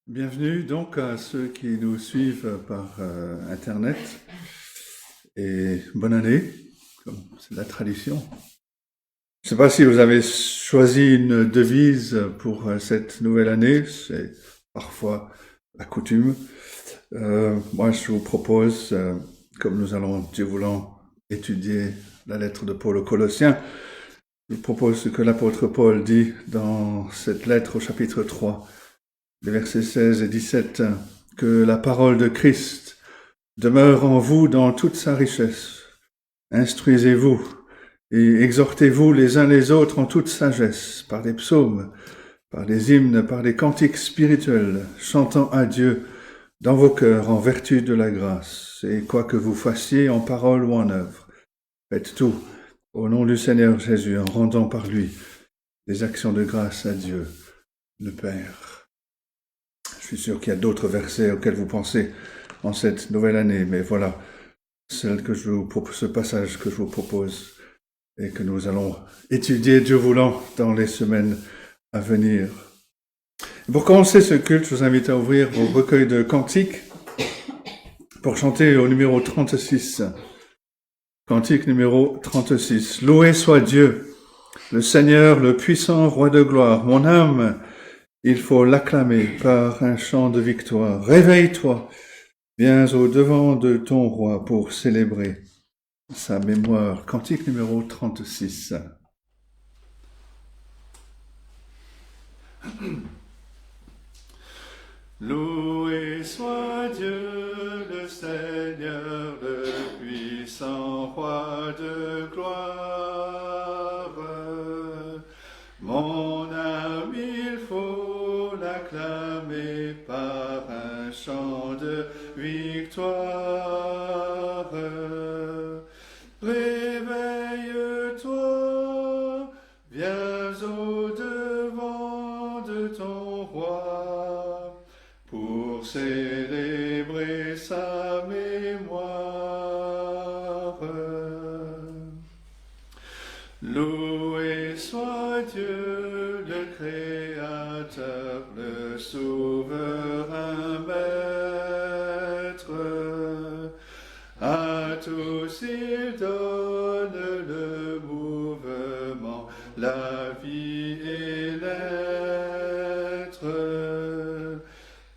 Bienvenue donc à ceux qui nous suivent par Internet et bonne année, comme c'est la tradition. Je ne sais pas si vous avez choisi une devise pour cette nouvelle année, c'est parfois la coutume. Moi, je vous propose, comme nous allons, Dieu voulant, étudier la lettre de Paul aux Colossiens, je vous propose ce que l'apôtre Paul dit dans cette lettre au chapitre 3. Les versets 16 et 17, que la parole de Christ demeure en vous dans toute sa richesse. Instruisez-vous et exhortez-vous les uns les autres en toute sagesse, par des psaumes, par des hymnes, par des cantiques spirituels, chantant à Dieu dans vos cœurs en vertu de la grâce. Et quoi que vous fassiez en parole ou en œuvre, faites tout au nom du Seigneur Jésus, en rendant par lui des actions de grâce à Dieu, le Père. Je suis sûr qu'il y a d'autres versets auxquels vous pensez en cette nouvelle année, mais voilà ce passage que je vous propose et que nous allons étudier, Dieu voulant, dans les semaines à venir. Pour commencer ce culte, je vous invite à ouvrir vos recueils de cantiques pour chanter au numéro 36. Cantique numéro 36. Loué soit Dieu, le Seigneur, le puissant roi de gloire. Mon âme, il faut l'acclamer par un chant de victoire. Réveille-toi, viens au devant de ton roi pour célébrer sa mémoire. Cantique numéro 36. Loué soit Dieu, le Seigneur, le puissant roi de gloire. Mon âme, il faut l'acclamer par un chant de victoire. Réveille-toi, viens au devant de ton roi pour célébrer sa mémoire. Loué soit Dieu, le Créateur, le souverain Maître. À tous il donne le mouvement, la vie et l'être.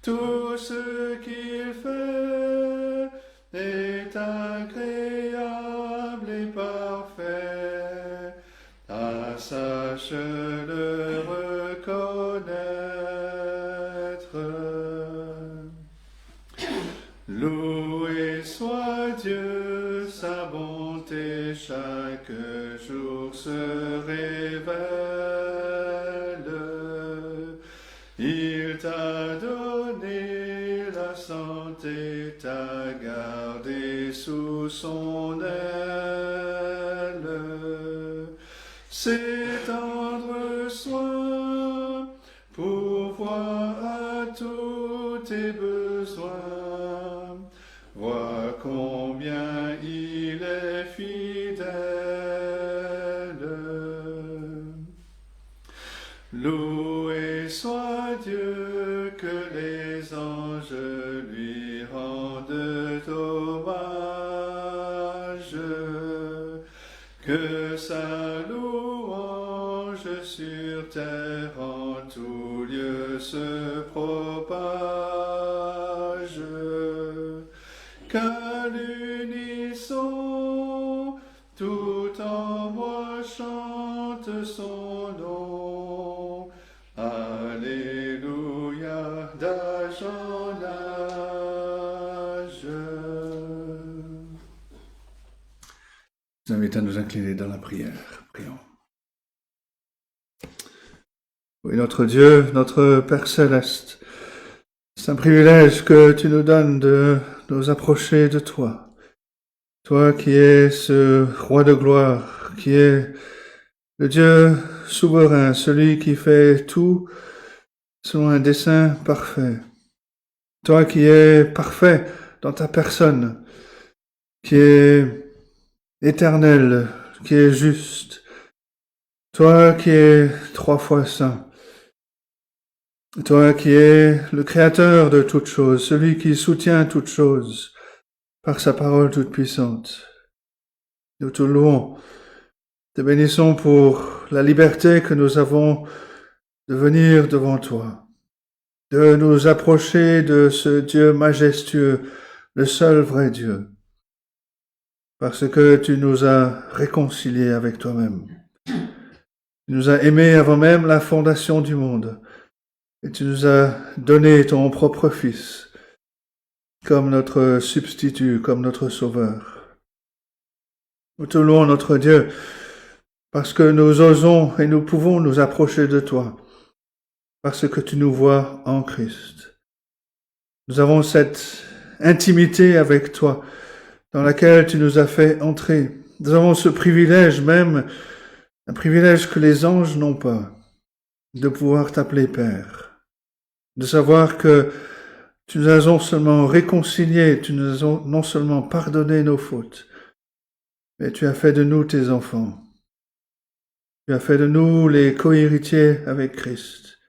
Tout ce qu'il fait est agréable et parfait. Ah, sache le reconnaître. Loué soit Dieu, sa bonté chaque jour se révèle. Il t'a donné la santé, t'a gardé sous son aile. Ses tendres soins pourvoient à tous tes besoins. Vois combien il est fidèle. Loué soit Dieu, que les anges lui rendent hommage, que sa louange sur terre en tout lieu se propage, qu'à l'unisson tout en moi chante son nom. Alléluia, d'âge en âge. Je vous invite à nous incliner dans la prière. Prions. Oui, notre Dieu, notre Père céleste, c'est un privilège que tu nous donnes de nous approcher de toi. Toi qui es ce roi de gloire, qui est le Dieu souverain, celui qui fait tout selon un dessein parfait. Toi qui es parfait dans ta personne, qui est éternel, qui est juste. Toi qui es 3 fois saint. Toi qui es le créateur de toutes choses, celui qui soutient toutes choses par sa parole toute puissante. Nous te louons, te bénissons pour la liberté que nous avons de venir devant toi, de nous approcher de ce Dieu majestueux, le seul vrai Dieu, parce que tu nous as réconciliés avec toi-même. Tu nous as aimés avant même la fondation du monde, et tu nous as donné ton propre Fils comme notre substitut, comme notre sauveur. Nous te louons, notre Dieu, parce que nous osons et nous pouvons nous approcher de toi, parce que tu nous vois en Christ. Nous avons cette intimité avec toi, dans laquelle tu nous as fait entrer. Nous avons ce privilège même, un privilège que les anges n'ont pas, de pouvoir t'appeler Père, de savoir que tu nous as non seulement réconciliés, tu nous as non seulement pardonné nos fautes, mais tu as fait de nous tes enfants. Tu as fait de nous les co-héritiers avec Christ.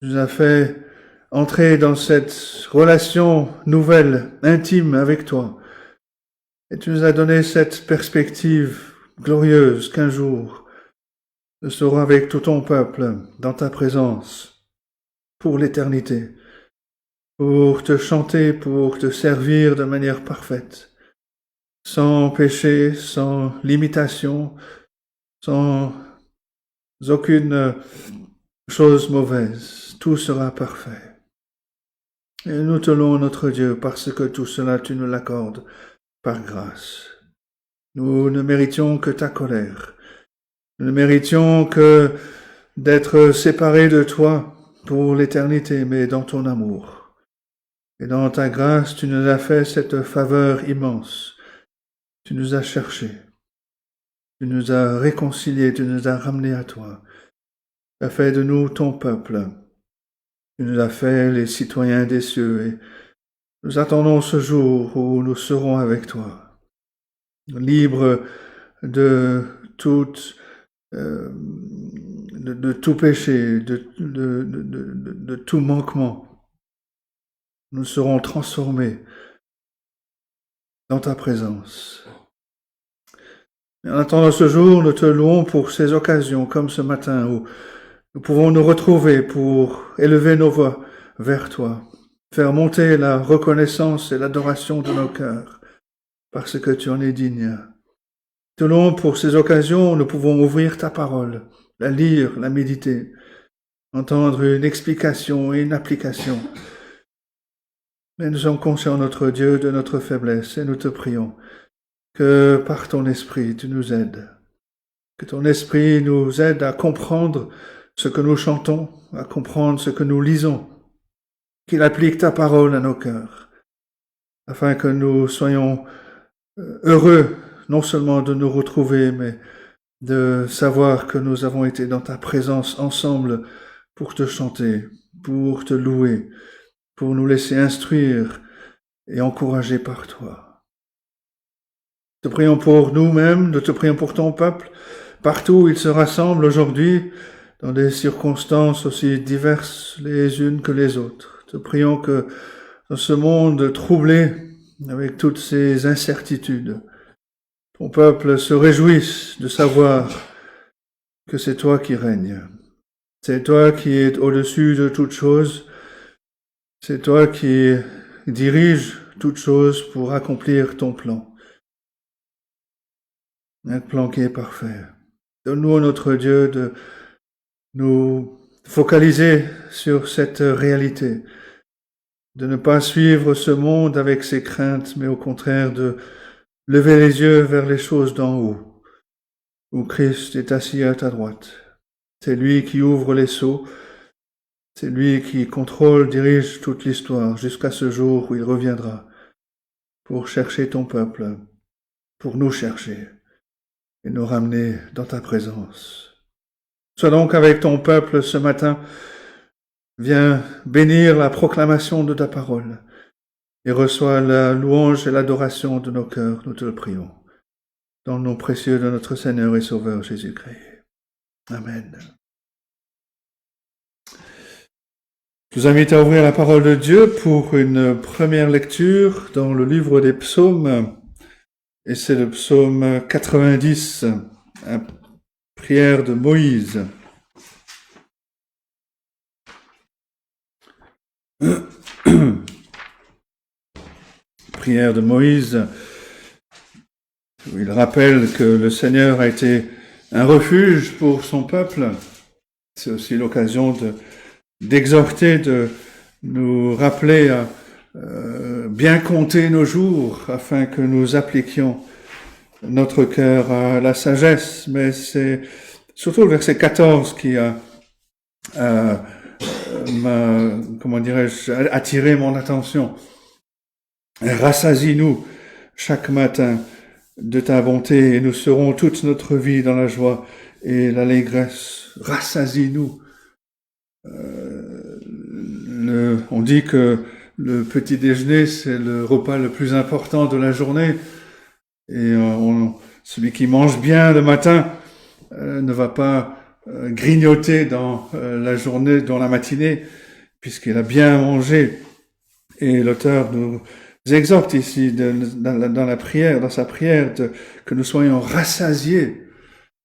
Tu nous as fait entrer dans cette relation nouvelle, intime avec toi. Et tu nous as donné cette perspective glorieuse qu'un jour, nous serons avec tout ton peuple dans ta présence pour l'éternité, pour te chanter, pour te servir de manière parfaite, sans péché, sans limitation, sans aucune chose mauvaise. Tout sera parfait. Et nous te louons, notre Dieu, parce que tout cela, tu nous l'accordes par grâce. Nous ne méritions que ta colère. Nous ne méritions que d'être séparés de toi pour l'éternité, mais dans ton amour. Et dans ta grâce, tu nous as fait cette faveur immense. Tu nous as cherchés. Tu nous as réconciliés, tu nous as ramenés à toi. Tu as fait de nous ton peuple. Tu nous as fait les citoyens des cieux et nous attendons ce jour où nous serons avec toi, libres de tout péché, de tout manquement. Nous serons transformés dans ta présence. Et en attendant ce jour, nous te louons pour ces occasions comme ce matin où nous pouvons nous retrouver pour élever nos voix vers toi, faire monter la reconnaissance et l'adoration de nos cœurs, parce que tu en es digne. Te louons pour ces occasions où nous pouvons ouvrir ta parole, la lire, la méditer, entendre une explication et une application. Mais nous sommes conscients, notre Dieu, de notre faiblesse et nous te prions que par ton esprit tu nous aides, que ton esprit nous aide à comprendre ce que nous chantons, à comprendre ce que nous lisons, qu'il applique ta parole à nos cœurs, afin que nous soyons heureux non seulement de nous retrouver, mais de savoir que nous avons été dans ta présence ensemble pour te chanter, pour te louer, pour nous laisser instruire et encourager par toi. Te prions pour nous-mêmes, nous te prions pour ton peuple, partout où il se rassemble aujourd'hui, dans des circonstances aussi diverses les unes que les autres. Te prions que dans ce monde troublé, avec toutes ces incertitudes, ton peuple se réjouisse de savoir que c'est toi qui règnes. C'est toi qui es au-dessus de toutes choses. C'est toi qui diriges toutes choses pour accomplir ton plan. Un plan qui est parfait. Donne-nous, notre Dieu, de nous focaliser sur cette réalité, de ne pas suivre ce monde avec ses craintes, mais au contraire de lever les yeux vers les choses d'en haut, où Christ est assis à ta droite. C'est lui qui ouvre les sceaux, c'est lui qui contrôle, dirige toute l'histoire jusqu'à ce jour où il reviendra pour chercher ton peuple, pour nous chercher et nous ramener dans ta présence. Sois donc avec ton peuple ce matin. Viens bénir la proclamation de ta parole et reçois la louange et l'adoration de nos cœurs, nous te le prions. Dans le nom précieux de notre Seigneur et Sauveur Jésus-Christ. Amen. Je vous invite à ouvrir la parole de Dieu pour une première lecture dans le livre des psaumes, et c'est le psaume 90, prière de Moïse. Prière de Moïse, où il rappelle que le Seigneur a été un refuge pour son peuple. C'est aussi l'occasion d'exhorter, de nous rappeler à bien compter nos jours afin que nous appliquions notre cœur à la sagesse. Mais c'est surtout le verset 14 qui m'a, comment dirais-je, attiré mon attention. Rassasie-nous chaque matin de ta bonté et nous serons toute notre vie dans la joie et l'allégresse. Rassasie-nous. On dit que le petit déjeuner, c'est le repas le plus important de la journée. Et celui qui mange bien le matin ne va pas grignoter dans la journée, dans la matinée, puisqu'il a bien mangé. Et l'auteur nous exhorte ici dans la prière, dans sa prière, que nous soyons rassasiés,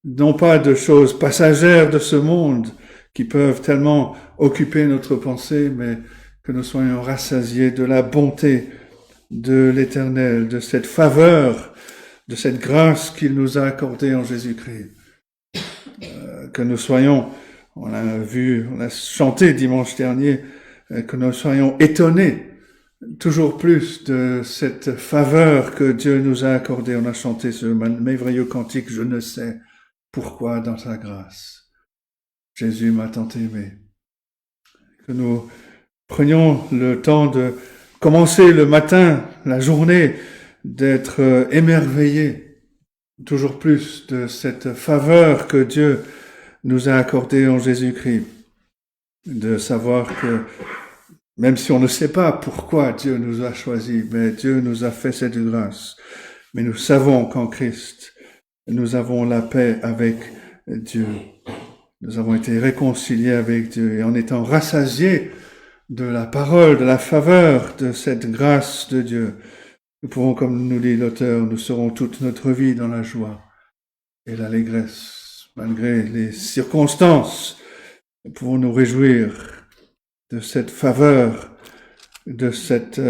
non pas de choses passagères de ce monde qui peuvent tellement occuper notre pensée, mais que nous soyons rassasiés de la bonté de l'Éternel, de cette faveur, de cette grâce qu'il nous a accordée en Jésus-Christ. Que nous soyons, on a chanté dimanche dernier, que nous soyons étonnés toujours plus de cette faveur que Dieu nous a accordée. On a chanté ce merveilleux cantique, je ne sais pourquoi dans sa grâce. Jésus m'a tant aimé. Que nous prenions le temps de commencer le matin, la journée, d'être émerveillés toujours plus de cette faveur que Dieu nous a accordée en Jésus-Christ. De savoir que même si on ne sait pas pourquoi Dieu nous a choisis, mais Dieu nous a fait cette grâce. Mais nous savons qu'en Christ, nous avons la paix avec Dieu. Nous avons été réconciliés avec Dieu et en étant rassasiés de la parole, de la faveur, de cette grâce de Dieu, nous pouvons, comme nous dit l'auteur, nous serons toute notre vie dans la joie et l'allégresse. Malgré les circonstances, nous pouvons nous réjouir de cette faveur, de cette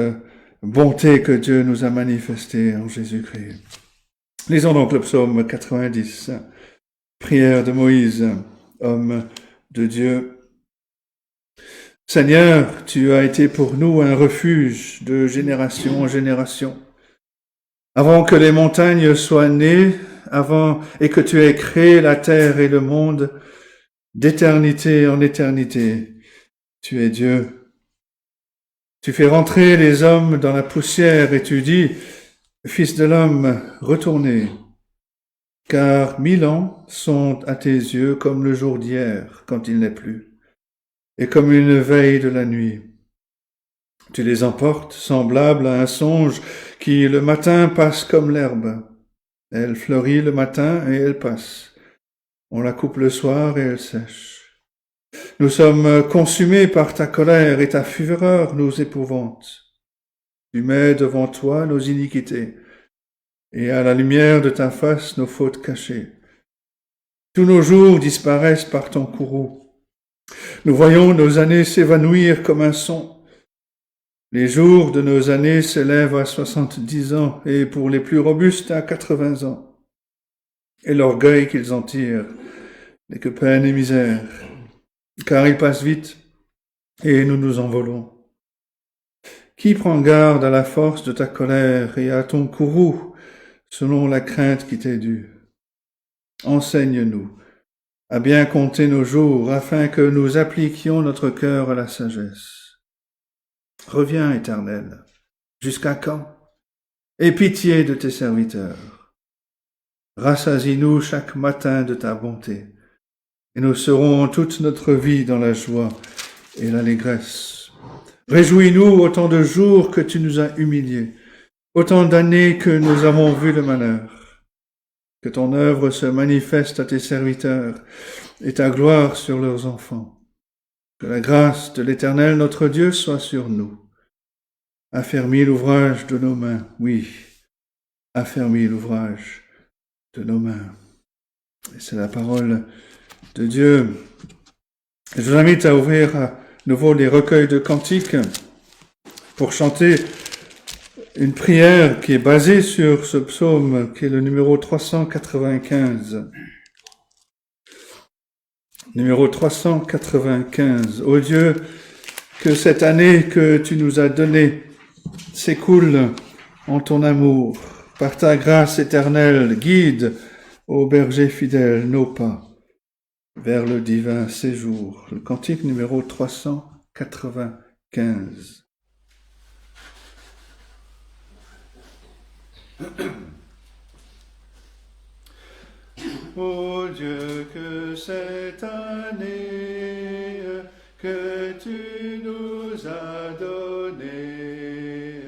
bonté que Dieu nous a manifestée en Jésus-Christ. Lisons donc le psaume 90, prière de Moïse, homme de Dieu. Seigneur, tu as été pour nous un refuge de génération en génération. Avant que les montagnes soient nées, et que tu aies créé la terre et le monde, d'éternité en éternité, tu es Dieu. Tu fais rentrer les hommes dans la poussière et tu dis, Fils de l'homme, retournez, car 1000 ans sont à tes yeux comme le jour d'hier, quand il n'est plus, et comme une veille de la nuit. Tu les emportes, semblables à un songe qui le matin passe comme l'herbe. Elle fleurit le matin et elle passe. On la coupe le soir et elle sèche. Nous sommes consumés par ta colère et ta fureur nous épouvante. Tu mets devant toi nos iniquités et à la lumière de ta face nos fautes cachées. Tous nos jours disparaissent par ton courroux. Nous voyons nos années s'évanouir comme un son. Les jours de nos années s'élèvent à 70 ans et pour les plus robustes à 80 ans. Et l'orgueil qu'ils en tirent n'est que peine et misère, car ils passent vite et nous nous envolons. Qui prend garde à la force de ta colère et à ton courroux selon la crainte qui t'est due? Enseigne-nous à bien compter nos jours afin que nous appliquions notre cœur à la sagesse. Reviens, Éternel, jusqu'à quand? Aie pitié de tes serviteurs. Rassasie-nous chaque matin de ta bonté, et nous serons toute notre vie dans la joie et l'allégresse. Réjouis-nous autant de jours que tu nous as humiliés, autant d'années que nous avons vu le malheur. Que ton œuvre se manifeste à tes serviteurs et ta gloire sur leurs enfants. Que la grâce de l'Éternel, notre Dieu, soit sur nous. Affermis l'ouvrage de nos mains, oui, affermis l'ouvrage de nos mains. Et c'est la parole de Dieu. Et je vous invite à ouvrir à nouveau les recueils de cantiques pour chanter une prière qui est basée sur ce psaume qui est le numéro 395. Numéro 395. Ô Dieu, que cette année que tu nous as donnée s'écoule en ton amour. Par ta grâce éternelle, guide, ô berger fidèle, nos pas vers le divin séjour. Le cantique numéro 395. Ô Dieu, que cette année que tu nous as donnée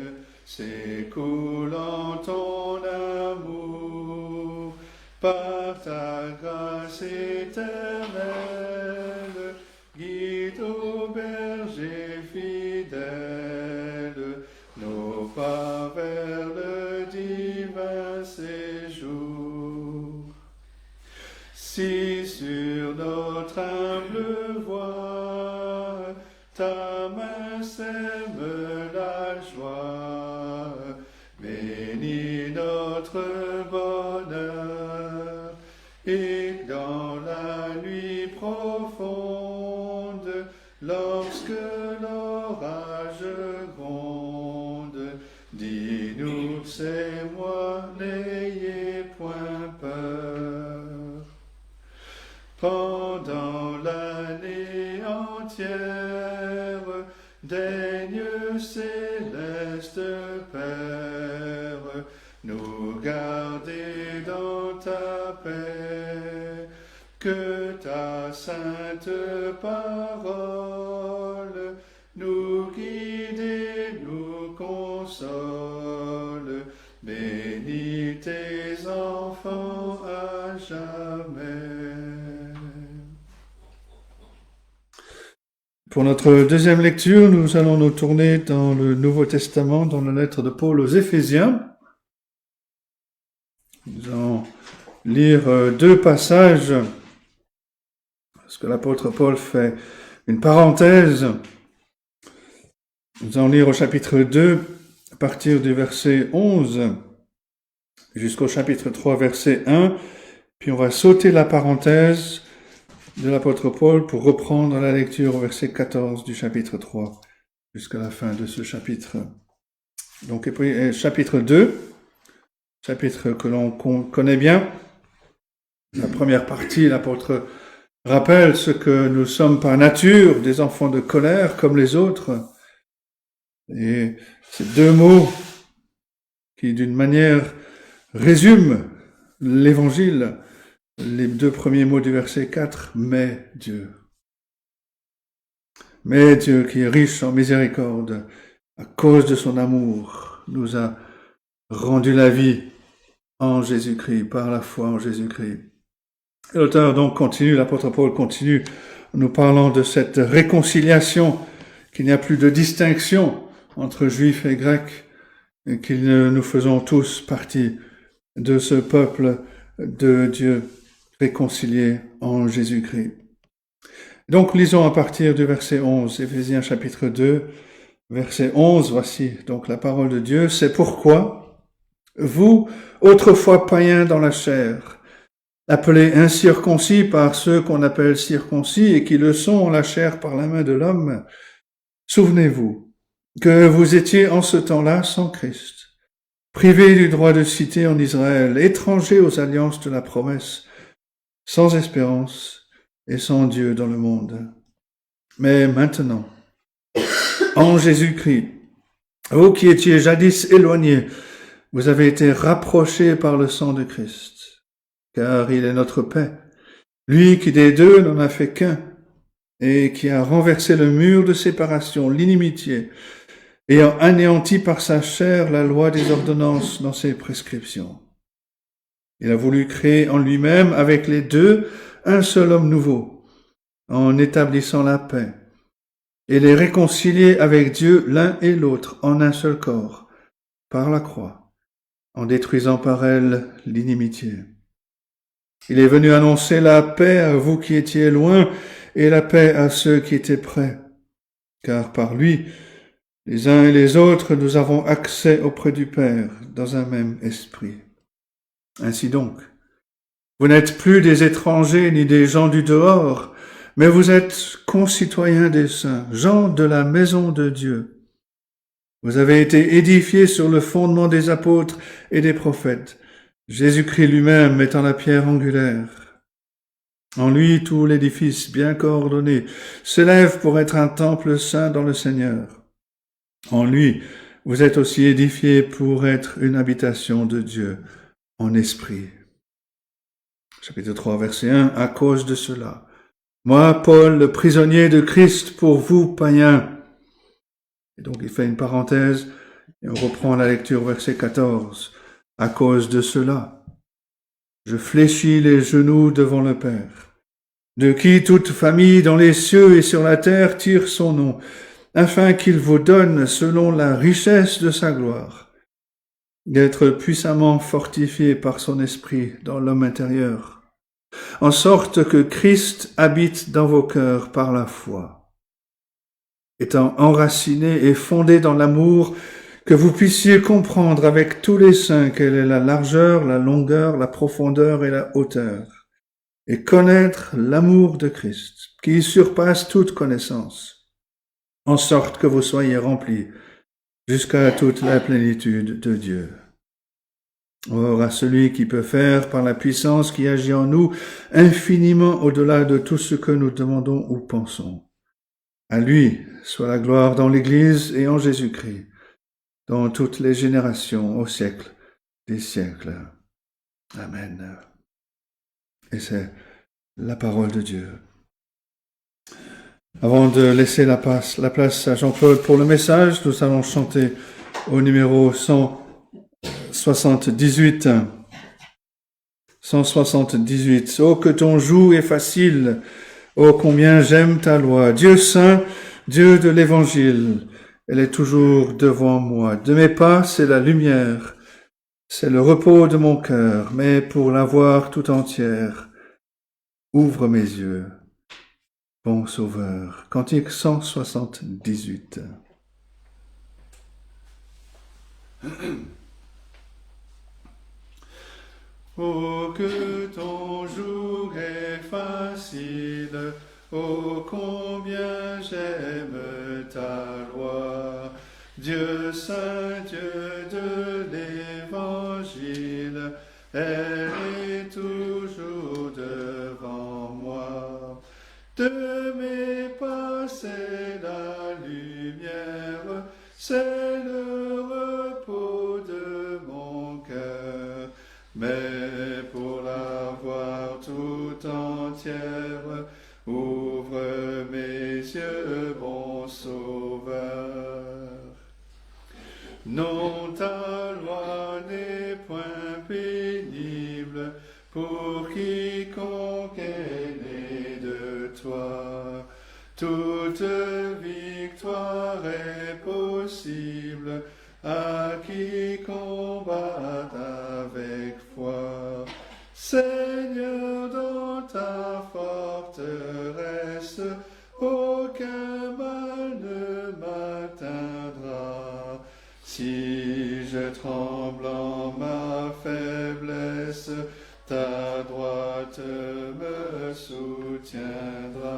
s'écoule en ton amour, par ta grâce éternelle, guide ô berger fidèle, nos pas vers le divin séjour. Si sur notre humble voie, ta main sème la joie, bénis notre bonheur, et dans la nuit profonde, lorsque l'orage gronde, dis-nous, c'est moi, n'ayez point peur. Pendant l'année entière, daigne céleste Père, nous garder dans ta paix, que ta sainte parole nous guide et nous console. Bénis tes enfants à jamais. Pour notre deuxième lecture, nous allons nous tourner dans le Nouveau Testament, dans la lettre de Paul aux Éphésiens. Nous allons lire deux passages, parce que l'apôtre Paul fait une parenthèse. Nous allons lire au chapitre 2, à partir du verset 11, jusqu'au chapitre 3, verset 1, puis on va sauter la parenthèse de l'apôtre Paul pour reprendre la lecture au verset 14 du chapitre 3 jusqu'à la fin de ce chapitre. Donc, et puis, chapitre 2, chapitre que l'on connaît bien. La première partie, l'apôtre rappelle ce que nous sommes par nature, des enfants de colère comme les autres. Et ces deux mots qui, d'une manière, résument l'évangile, les deux premiers mots du verset 4, « Mais Dieu ». Mais Dieu qui est riche en miséricorde, à cause de son amour, nous a rendu la vie en Jésus-Christ, par la foi en Jésus-Christ. Et l'auteur donc continue, l'apôtre Paul continue en nous parlant de cette réconciliation, qu'il n'y a plus de distinction entre juifs et grecs, et que nous faisons tous partie de ce peuple de Dieu réconcilié en Jésus-Christ. Donc, lisons à partir du verset 11, Éphésiens chapitre 2, verset 11, voici donc la parole de Dieu. C'est pourquoi, vous, autrefois païens dans la chair, appelés incirconcis par ceux qu'on appelle circoncis et qui le sont en la chair par la main de l'homme, souvenez-vous que vous étiez en ce temps-là sans Christ, privés du droit de cité en Israël, étrangers aux alliances de la promesse, sans espérance et sans Dieu dans le monde. Mais maintenant, en Jésus-Christ, vous qui étiez jadis éloignés, vous avez été rapprochés par le sang de Christ, car il est notre paix, lui qui des deux n'en a fait qu'un, et qui a renversé le mur de séparation, l'inimitié, ayant anéanti par sa chair la loi des ordonnances dans ses prescriptions. Il a voulu créer en lui-même, avec les deux, un seul homme nouveau, en établissant la paix, et les réconcilier avec Dieu l'un et l'autre en un seul corps, par la croix, en détruisant par elle l'inimitié. Il est venu annoncer la paix à vous qui étiez loin et la paix à ceux qui étaient près, car par lui, les uns et les autres, nous avons accès auprès du Père dans un même esprit. Ainsi donc, vous n'êtes plus des étrangers ni des gens du dehors, mais vous êtes concitoyens des saints, gens de la maison de Dieu. Vous avez été édifiés sur le fondement des apôtres et des prophètes, Jésus-Christ lui-même étant la pierre angulaire. En lui, tout l'édifice bien coordonné s'élève pour être un temple saint dans le Seigneur. En lui, vous êtes aussi édifiés pour être une habitation de Dieu en esprit. Chapitre 3, verset 1, à cause de cela. Moi, Paul, le prisonnier de Christ pour vous, païens. Et donc il fait une parenthèse et on reprend la lecture, verset 14. À cause de cela, je fléchis les genoux devant le Père, de qui toute famille dans les cieux et sur la terre tire son nom, afin qu'il vous donne, selon la richesse de sa gloire, d'être puissamment fortifié par son esprit dans l'homme intérieur, en sorte que Christ habite dans vos cœurs par la foi, étant enraciné et fondé dans l'amour, que vous puissiez comprendre avec tous les saints quelle est la largeur, la longueur, la profondeur et la hauteur, et connaître l'amour de Christ, qui surpasse toute connaissance, en sorte que vous soyez remplis jusqu'à toute la plénitude de Dieu. Or, à celui qui peut faire, par la puissance qui agit en nous, infiniment au-delà de tout ce que nous demandons ou pensons. À lui soit la gloire dans l'Église et en Jésus-Christ, dans toutes les générations, au siècle des siècles. Amen. Et c'est la parole de Dieu. Avant de laisser la place à Jean-Claude pour le message, nous allons chanter au numéro 178. 178. Oh, que ton joug est facile. Oh, combien j'aime ta loi. Dieu saint, Dieu de l'évangile, elle est toujours devant moi. De mes pas, c'est la lumière. C'est le repos de mon cœur, mais pour la voir tout entière, ouvre mes yeux, bon Sauveur. Cantique 178. Oh, que ton joug est facile, oh, combien j'aime ta loi. Dieu saint, Dieu de l'évangile, elle est toujours devant moi. De mes pas, c'est la lumière, c'est le repos de mon cœur. Mais pour la voir tout entière, ouvre mes yeux, bon Sauveur. Non, ta loi n'est point pénible pour quiconque est né de toi. Toute victoire est possible à qui combat avec foi. Seigneur, dans ta forteresse, aucun mal ne m'atteindra. Si je tremble en ma faiblesse, ta droite me soutiendra.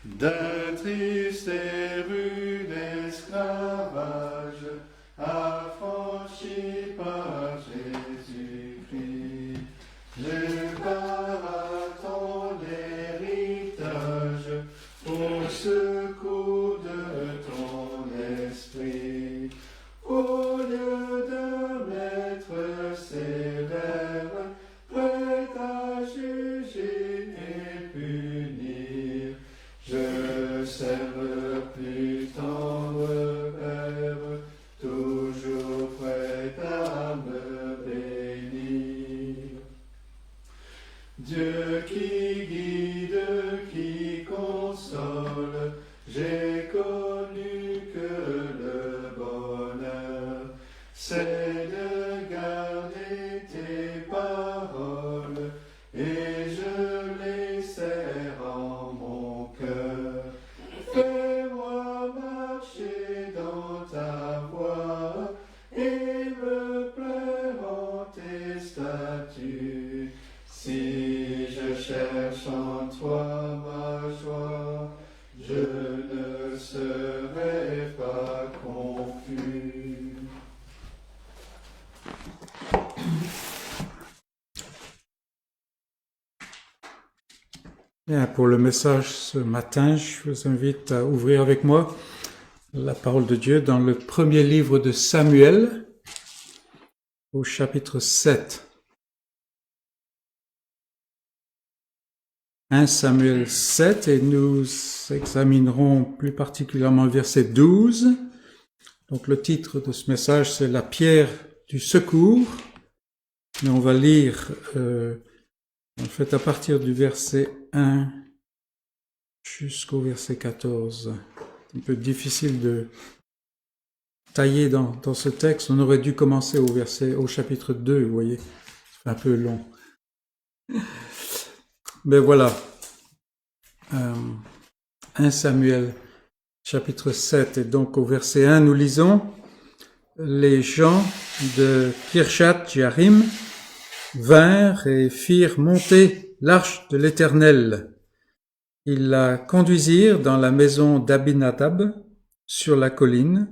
D'un triste et rude esclavage, affranchi par Jésus-Christ, je pars à ton héritage, au secours de ton esprit. Au lieu d'un maître sévère, prêt à juger et punir, je sers le plus tendre Père, toujours prêt à me c'est de garder tes paroles, et je les serre en mon cœur. Fais-moi marcher dans ta voie, et me plaire en tes statuts. Si je cherche en toi ma joie, je ne serai pas confus. Bien, pour le message ce matin, je vous invite à ouvrir avec moi la parole de Dieu dans le premier livre de Samuel, au chapitre 7. 1 Samuel 7, et nous examinerons plus particulièrement le verset 12. Donc le titre de ce message, c'est la pierre du secours. Mais on va lire en fait à partir du verset 1 jusqu'au verset 14. C'est un peu difficile de tailler dans ce texte. On aurait dû commencer au chapitre 2, vous voyez. C'est un peu long. Mais voilà. 1 Samuel chapitre 7, et donc au verset 1, nous lisons: les gens de Kirjath Jearim vinrent et firent monter l'arche de l'Éternel. Ils la conduisirent dans la maison d'Abinadab sur la colline,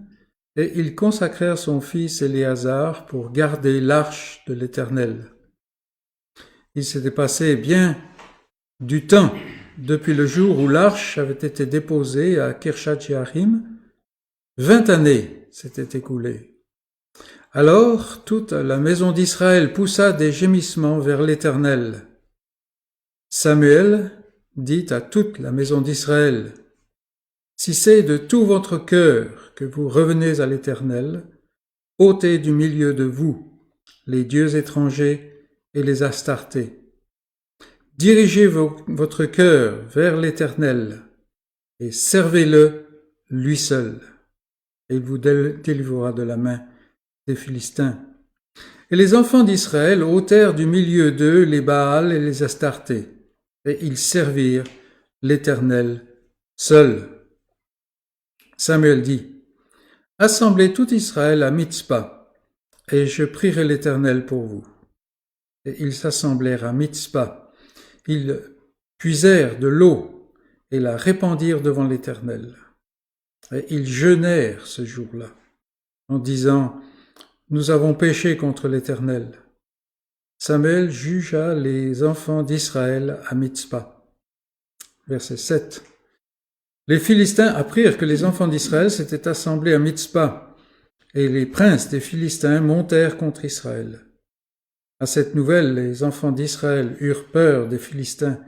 et ils consacrèrent son fils Éléazar pour garder l'arche de l'Éternel. Il s'était passé bien du temps depuis le jour où l'arche avait été déposée à Kirjath Jearim. 20 années s'étaient écoulées. Alors toute la maison d'Israël poussa des gémissements vers l'Éternel. Samuel dit à toute la maison d'Israël: si c'est de tout votre cœur que vous revenez à l'Éternel, ôtez du milieu de vous les dieux étrangers et les Astartés. Dirigez votre cœur vers l'Éternel et servez-le, lui seul, et il vous délivrera de la main des Philistins. Et les enfants d'Israël ôtèrent du milieu d'eux les Baals et les Astartés, et ils servirent l'Éternel seul. Samuel dit: assemblez tout Israël à Mitzpah, et je prierai l'Éternel pour vous. Et ils s'assemblèrent à Mitzpah. Ils puisèrent de l'eau et la répandirent devant l'Éternel. Et ils jeûnèrent ce jour-là, en disant: nous avons péché contre l'Éternel. Samuel jugea les enfants d'Israël à Mitzpah. Verset 7. Les Philistins apprirent que les enfants d'Israël s'étaient assemblés à Mitzpah, et les princes des Philistins montèrent contre Israël. À cette nouvelle, les enfants d'Israël eurent peur des Philistins,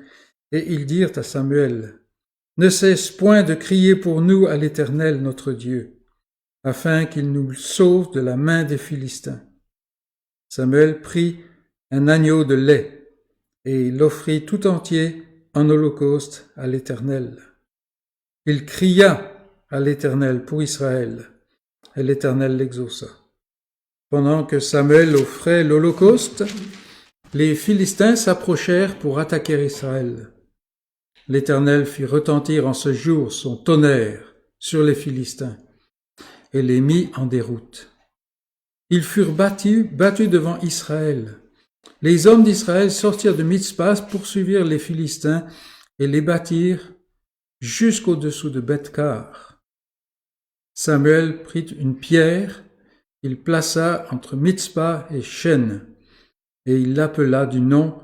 et ils dirent à Samuel: ne cesse point de crier pour nous à l'Éternel notre Dieu, afin qu'il nous sauve de la main des Philistins. Samuel prit un agneau de lait, et l'offrit tout entier en holocauste à l'Éternel. Il cria à l'Éternel pour Israël, et l'Éternel l'exauça. Pendant que Samuel offrait l'holocauste, les Philistins s'approchèrent pour attaquer Israël. L'Éternel fit retentir en ce jour son tonnerre sur les Philistins et les mit en déroute. Ils furent battus devant Israël. Les hommes d'Israël sortirent de Mitzpah, poursuivirent les Philistins et les battirent jusqu'au-dessous de Beth-Kar. Samuel prit une pierre, il plaça entre Mitzpah et Shen, et il l'appela du nom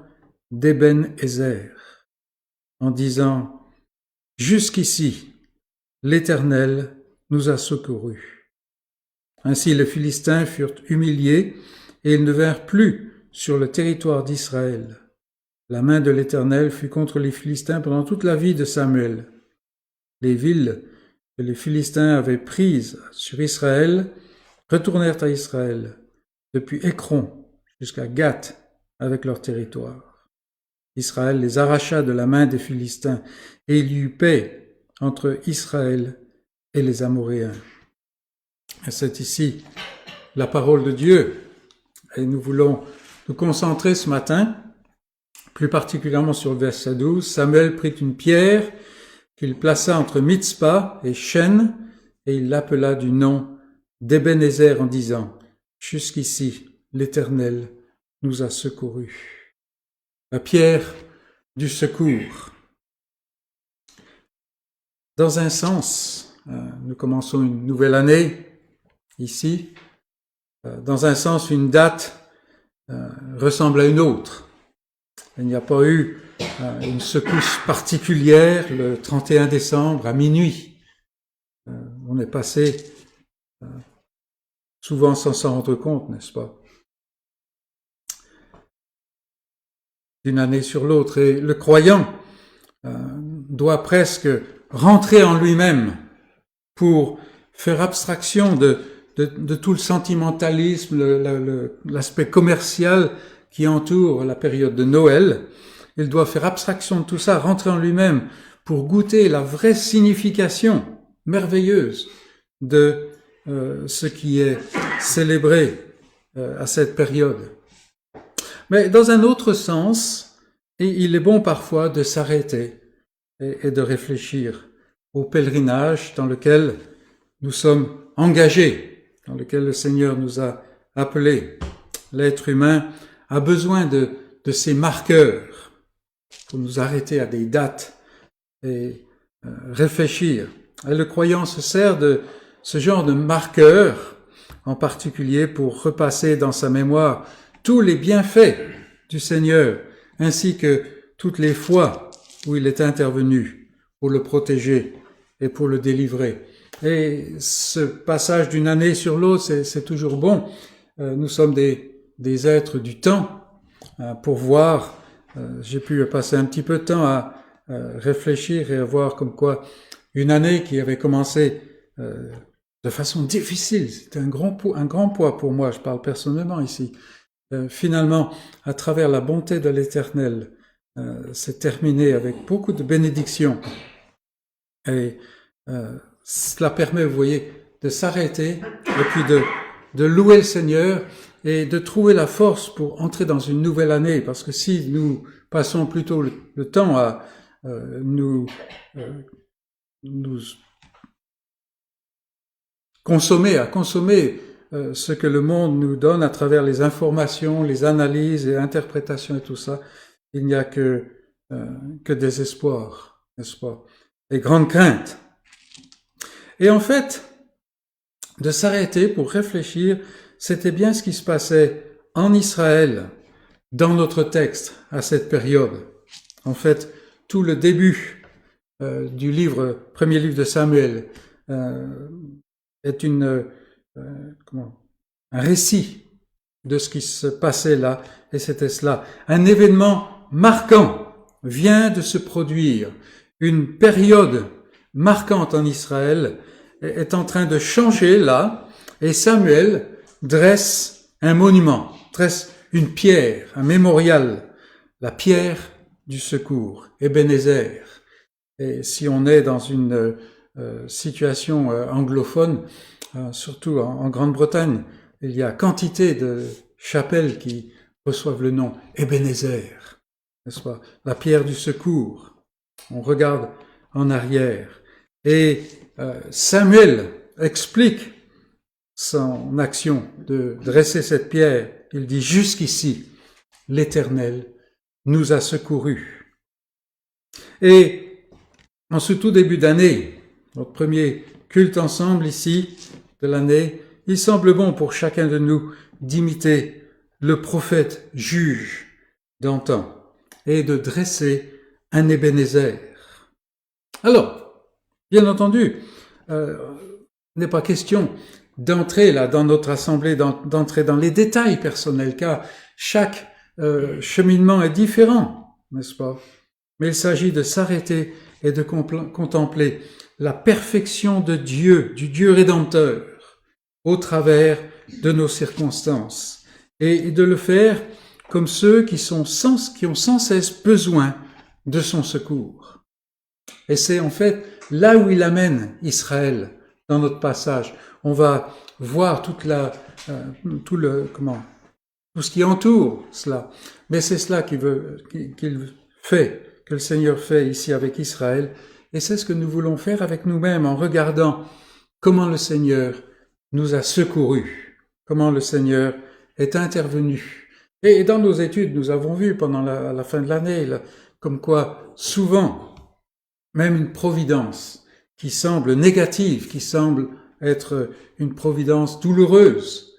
d'Eben-Ezer, en disant: jusqu'ici, l'Éternel nous a secourus. Ainsi les Philistins furent humiliés, et ils ne vinrent plus sur le territoire d'Israël. La main de l'Éternel fut contre les Philistins pendant toute la vie de Samuel. Les villes que les Philistins avaient prises sur Israël retournèrent à Israël, depuis Écron jusqu'à Gath, avec leur territoire. Israël les arracha de la main des Philistins, et il y eut paix entre Israël et les Amoréens. Et c'est ici la parole de Dieu. Et nous voulons nous concentrer ce matin, plus particulièrement sur le verset 12. Samuel prit une pierre qu'il plaça entre Mitzpah et Shen, et il l'appela du nom d'Ebenezer en disant « Jusqu'ici, l'Éternel nous a secourus. » La pierre du secours. Dans un sens, nous commençons une nouvelle année ici. Dans un sens, une date ressemble à une autre. Il n'y a pas eu une secousse particulière le 31 décembre à minuit. On est passé souvent sans s'en rendre compte, n'est-ce pas? D'une année sur l'autre. Et le croyant doit presque rentrer en lui-même pour faire abstraction de tout le sentimentalisme, l'aspect commercial qui entoure la période de Noël. Il doit faire abstraction de tout ça, rentrer en lui-même pour goûter la vraie signification merveilleuse de ce qui est célébré à cette période. Mais dans un autre sens, il est bon parfois de s'arrêter et de réfléchir au pèlerinage dans lequel nous sommes engagés, dans lequel le Seigneur nous a appelés. L'être humain a besoin de ces marqueurs pour nous arrêter à des dates et réfléchir. Et le croyant se sert de ce genre de marqueurs, en particulier pour repasser dans sa mémoire tous les bienfaits du Seigneur, ainsi que toutes les fois où il est intervenu pour le protéger et pour le délivrer. Et ce passage d'une année sur l'autre, c'est toujours bon. Nous sommes des êtres du temps pour voir. J'ai pu passer un petit peu de temps à réfléchir et à voir comme quoi une année qui avait commencé de façon difficile, c'était un grand poids pour moi, je parle personnellement ici. Finalement, à travers la bonté de l'Éternel, c'est terminé avec beaucoup de bénédictions. Et cela permet, vous voyez, de s'arrêter et puis de louer le Seigneur et de trouver la force pour entrer dans une nouvelle année. Parce que si nous passons plutôt le temps à nous consommer ce que le monde nous donne à travers les informations, les analyses et interprétations et tout ça, il n'y a que désespoir, n'est-ce pas? Et grande crainte. Et en fait, de s'arrêter pour réfléchir, c'était bien ce qui se passait en Israël, dans notre texte, à cette période. En fait, tout le début du premier livre de Samuel, est un récit de ce qui se passait là, et c'était cela. Un événement marquant vient de se produire. Une période marquante en Israël est en train de changer là, et Samuel dresse un monument, dresse une pierre, un mémorial, la pierre du secours, Ebenezer. Et si on est dans une situation anglophone, surtout en Grande-Bretagne, il y a quantité de chapelles qui reçoivent le nom Ebenezer, n'est-ce pas? La pierre du secours. On regarde en arrière. Et Samuel explique son action de dresser cette pierre. Il dit « Jusqu'ici, l'Éternel nous a secourus. » Et en ce tout début d'année, notre premier culte ensemble ici de l'année, il semble bon pour chacun de nous d'imiter le prophète juge d'antan et de dresser un Ebenezer. Alors, bien entendu, il n'est pas question d'entrer là dans notre assemblée, d'entrer dans les détails personnels, car chaque cheminement est différent, n'est-ce pas? Mais il s'agit de s'arrêter et de contempler la perfection de Dieu, du Dieu rédempteur, au travers de nos circonstances, et de le faire comme ceux qui ont sans cesse besoin de son secours. Et c'est en fait là où il amène Israël dans notre passage. On va voir tout ce qui entoure cela. Mais c'est cela que le Seigneur fait ici avec Israël, et c'est ce que nous voulons faire avec nous-mêmes en regardant comment le Seigneur nous a secourus, comment le Seigneur est intervenu. Et dans nos études, nous avons vu pendant la fin de l'année, comme quoi souvent, même une providence qui semble négative, qui semble être une providence douloureuse,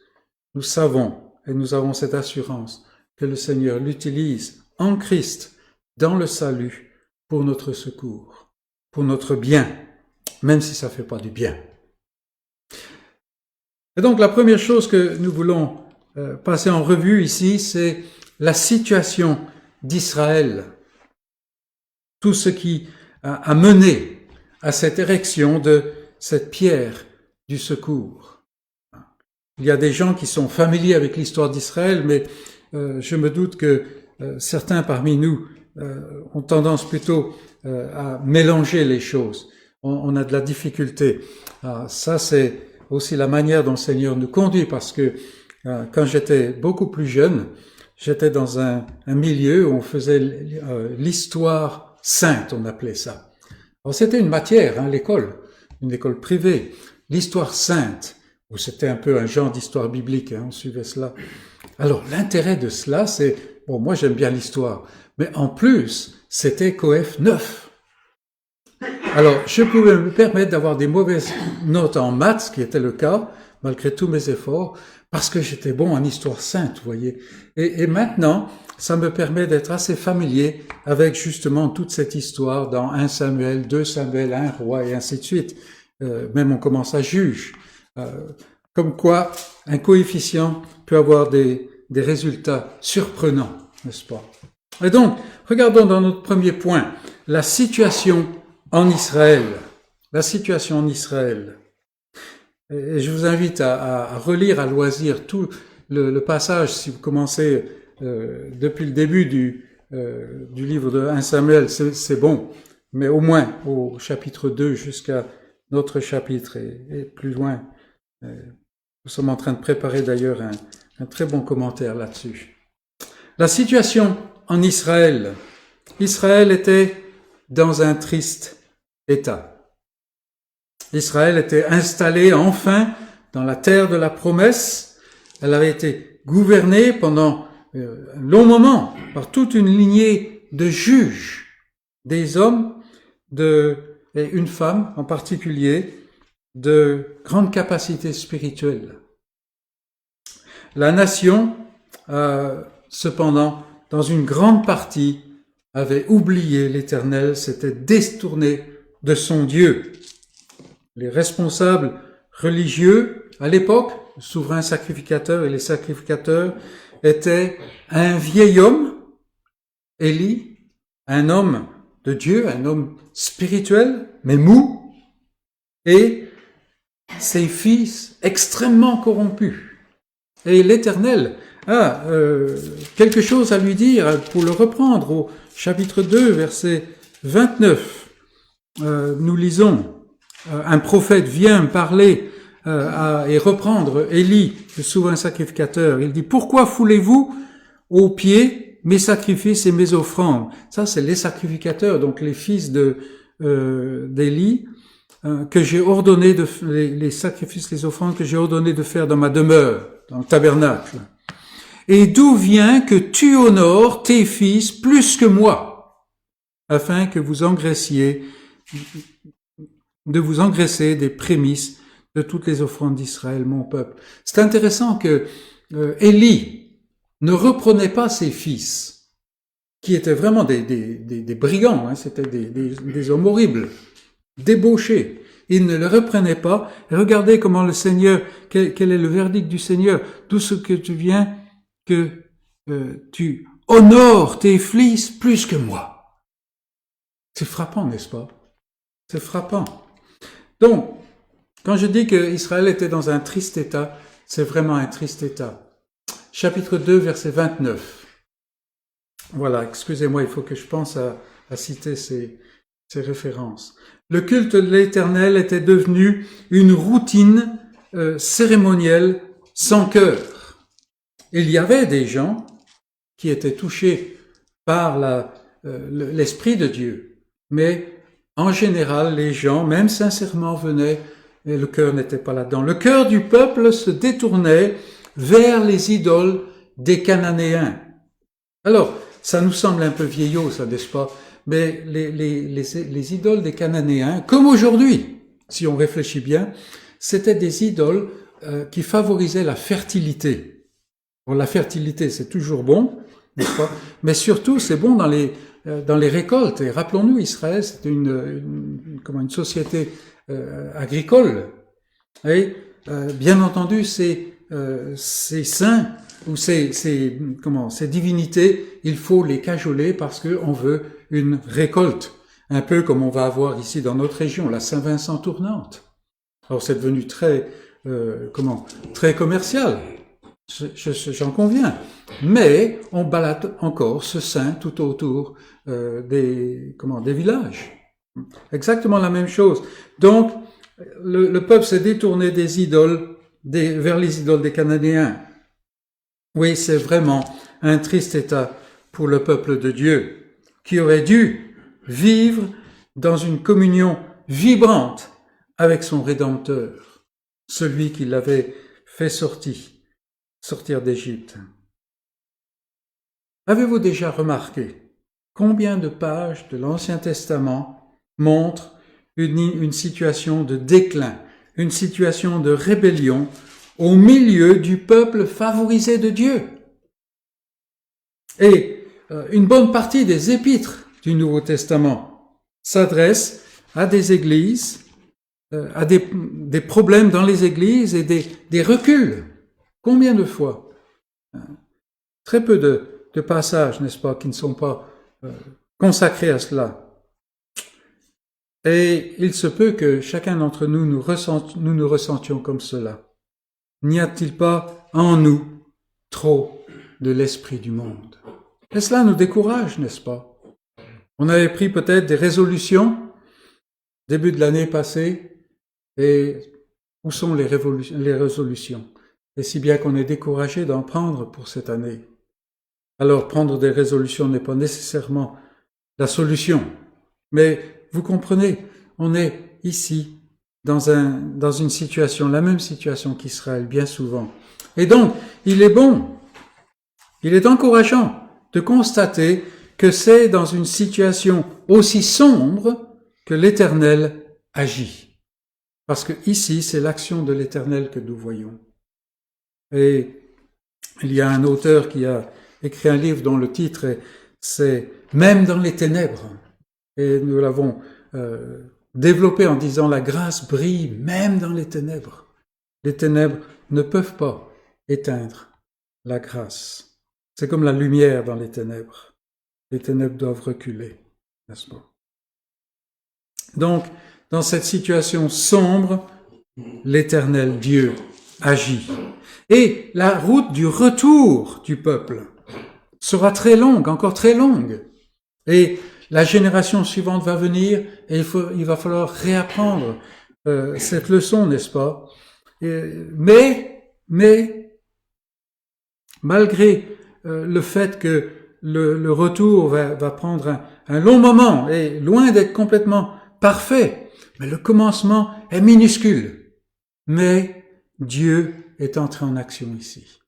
nous savons et nous avons cette assurance que le Seigneur l'utilise en Christ dans le salut pour notre secours, pour notre bien, même si ça ne fait pas du bien. Et donc la première chose que nous voulons passer en revue ici, c'est la situation d'Israël. Tout ce qui a mené à cette érection de cette pierre du secours. Il y a des gens qui sont familiers avec l'histoire d'Israël, mais je me doute que certains parmi nous ont tendance plutôt à mélanger les choses. On a de la difficulté. Ça, c'est aussi la manière dont le Seigneur nous conduit, parce que quand j'étais beaucoup plus jeune, j'étais dans un milieu où on faisait l'histoire sainte, on appelait ça. Alors, c'était une matière, l'école, une école privée, l'histoire sainte, où c'était un peu un genre d'histoire biblique, on suivait cela. Alors, l'intérêt de cela, c'est, bon, moi j'aime bien l'histoire, mais en plus, c'était COEF 9. Alors, je pouvais me permettre d'avoir des mauvaises notes en maths, ce qui était le cas, malgré tous mes efforts, parce que j'étais bon en histoire sainte, vous voyez. Et maintenant, ça me permet d'être assez familier avec justement toute cette histoire dans 1 Samuel, 2 Samuel, 1 Roi et ainsi de suite. Même on commence à Juge. Comme quoi, un coefficient peut avoir des résultats surprenants, n'est-ce pas? Et donc, regardons dans notre premier point, la situation en Israël. La situation en Israël. Et je vous invite à relire à loisir tout le passage, si vous commencez depuis le début du livre de 1 Samuel, c'est bon, mais au moins au chapitre 2 jusqu'à notre chapitre et plus loin. Nous sommes en train de préparer d'ailleurs un très bon commentaire là-dessus. La situation en Israël. Israël était dans un triste état. Israël était installé enfin dans la terre de la promesse. Elle avait été gouvernée pendant un long moment par toute une lignée de juges, des hommes et une femme en particulier, de grande capacité spirituelle. La nation, cependant, dans une grande partie, avait oublié l'Éternel, s'était détourné de son Dieu. Les responsables religieux, à l'époque, le souverain sacrificateur et les sacrificateurs, étaient un vieil homme, Élie, un homme de Dieu, un homme spirituel, mais mou, et ses fils extrêmement corrompus. Et l'Éternel a quelque chose à lui dire, pour le reprendre au chapitre 2, verset 29. Nous lisons, un prophète vient parler et reprendre Élie, le souverain sacrificateur. Il dit, « Pourquoi foulez-vous aux pieds mes sacrifices et mes offrandes ?» Ça, c'est les sacrificateurs, donc les fils d'Élie, que j'ai ordonné les sacrifices, les offrandes que j'ai ordonné de faire dans ma demeure, dans le tabernacle. Et d'où vient que tu honores tes fils plus que moi, afin que vous engraissiez des prémices de toutes les offrandes d'Israël, mon peuple. C'est intéressant que Élie ne reprenait pas ses fils, qui étaient vraiment des brigands, c'était des hommes horribles, débauchés. Il ne le reprenait pas. Et regardez comment le Seigneur, quel est le verdict du Seigneur, tout ce que tu viens, que tu honores tes fils plus que moi. C'est frappant, n'est-ce pas? C'est frappant. Donc, quand je dis que Israël était dans un triste état, c'est vraiment un triste état. Chapitre 2, verset 29. Voilà, excusez-moi, il faut que je pense à citer ces références. Le culte de l'Éternel était devenu une routine cérémoniel sans cœur. Il y avait des gens qui étaient touchés par l'Esprit de Dieu, mais en général, les gens, même sincèrement, venaient et le cœur n'était pas là-dedans. Le cœur du peuple se détournait vers les idoles des Cananéens. Alors, ça nous semble un peu vieillot, ça, n'est-ce pas? Mais les idoles des Cananéens, comme aujourd'hui, si on réfléchit bien, c'était des idoles qui favorisaient la fertilité. Bon, la fertilité, c'est toujours bon, n'est-ce pas? Mais surtout, c'est bon dans les récoltes. Et rappelons-nous, Israël, c'était une société agricole. Et bien entendu, ces saints ou ces divinités, il faut les cajoler parce que on veut une récolte, un peu comme on va avoir ici dans notre région, la Saint-Vincent tournante. Alors c'est devenu très commercial, j'en conviens, mais on balade encore ce saint tout autour des villages. Exactement la même chose. Donc le peuple s'est détourné des idoles vers les idoles des Cananéens. Oui, c'est vraiment un triste état pour le peuple de Dieu, qui aurait dû vivre dans une communion vibrante avec son Rédempteur, celui qui l'avait fait sortir d'Égypte. Avez-vous déjà remarqué combien de pages de l'Ancien Testament montrent une situation de déclin, une situation de rébellion au milieu du peuple favorisé de Dieu? Et une bonne partie des épîtres du Nouveau Testament s'adressent à des églises, à des problèmes dans les églises et des reculs. Combien de fois? Très peu de passages, n'est-ce pas, qui ne sont pas consacrés à cela. Et il se peut que chacun d'entre nous nous ressentions comme cela. N'y a-t-il pas en nous trop de l'esprit du monde? Et cela nous décourage, n'est-ce pas? On avait pris peut-être des résolutions début de l'année passée, et où sont les résolutions? Et si bien qu'on est découragé d'en prendre pour cette année. Alors prendre des résolutions n'est pas nécessairement la solution, mais vous comprenez, on est ici dans une situation, la même situation qu'Israël, bien souvent. Et donc, il est encourageant de constater que c'est dans une situation aussi sombre que l'Éternel agit. Parce que ici, c'est l'action de l'Éternel que nous voyons. Et il y a un auteur qui a écrit un livre dont le titre c'est « Même dans les ténèbres ». Et nous l'avons développé en disant « La grâce brille même dans les ténèbres ». Les ténèbres ne peuvent pas éteindre la grâce. C'est comme la lumière dans les ténèbres. Les ténèbres doivent reculer, n'est-ce pas? Donc, dans cette situation sombre, l'Éternel Dieu agit. Et la route du retour du peuple sera très longue, encore très longue. Et la génération suivante va venir et il va falloir réapprendre cette leçon, n'est-ce pas? Mais malgré le fait que le retour va prendre un long moment et loin d'être complètement parfait, mais le commencement est minuscule. Mais Dieu est entré en action ici,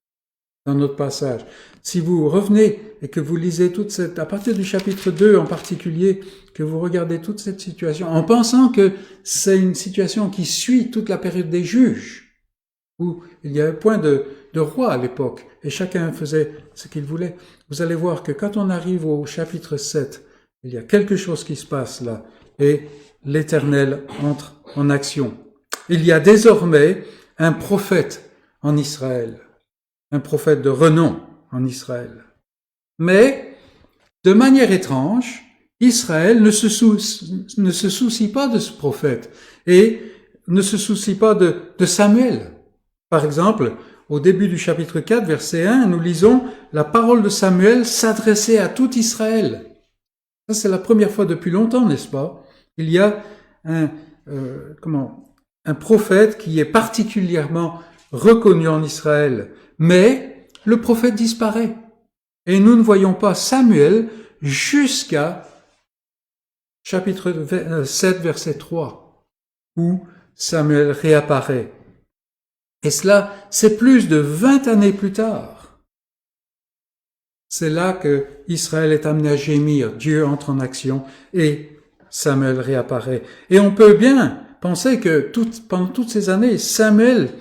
dans notre passage. Si vous revenez et que vous lisez à partir du chapitre 2 en particulier, que vous regardez toute cette situation, en pensant que c'est une situation qui suit toute la période des juges, où il y avait point de roi à l'époque, et chacun faisait ce qu'il voulait, vous allez voir que quand on arrive au chapitre 7, il y a quelque chose qui se passe là, et l'Éternel entre en action. Il y a désormais un prophète en Israël, un prophète de renom en Israël. Mais, de manière étrange, Israël ne se soucie pas de ce prophète et ne se soucie pas de Samuel. Par exemple, au début du chapitre 4, verset 1, nous lisons « La parole de Samuel s'adressait à tout Israël ». Ça, c'est la première fois depuis longtemps, n'est-ce pas? Il y a un prophète qui est particulièrement reconnu en Israël. Mais le prophète disparaît. Et nous ne voyons pas Samuel jusqu'à chapitre 7, verset 3, où Samuel réapparaît. Et cela, c'est plus de 20 années plus tard. C'est là que Israël est amené à gémir, Dieu entre en action et Samuel réapparaît. Et on peut bien penser que pendant toutes ces années, Samuel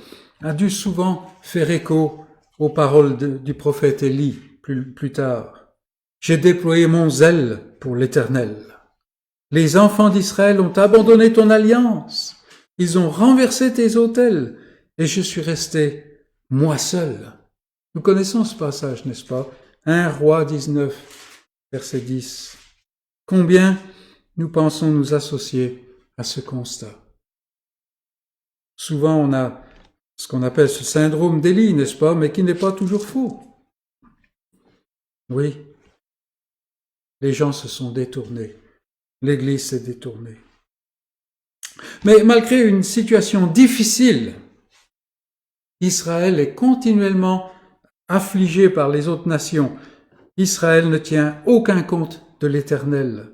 a dû souvent faire écho aux paroles du prophète Élie plus tard. J'ai déployé mon zèle pour l'Éternel. Les enfants d'Israël ont abandonné ton alliance. Ils ont renversé tes autels et je suis resté moi seul. Nous connaissons ce passage, n'est-ce pas? 1 Roi 19, verset 10. Combien nous pensons nous associer à ce constat? Souvent, on a ce qu'on appelle ce syndrome d'Élie, n'est-ce pas? Mais qui n'est pas toujours faux. Oui, les gens se sont détournés. L'Église s'est détournée. Mais malgré une situation difficile, Israël est continuellement affligé par les autres nations. Israël ne tient aucun compte de l'Éternel,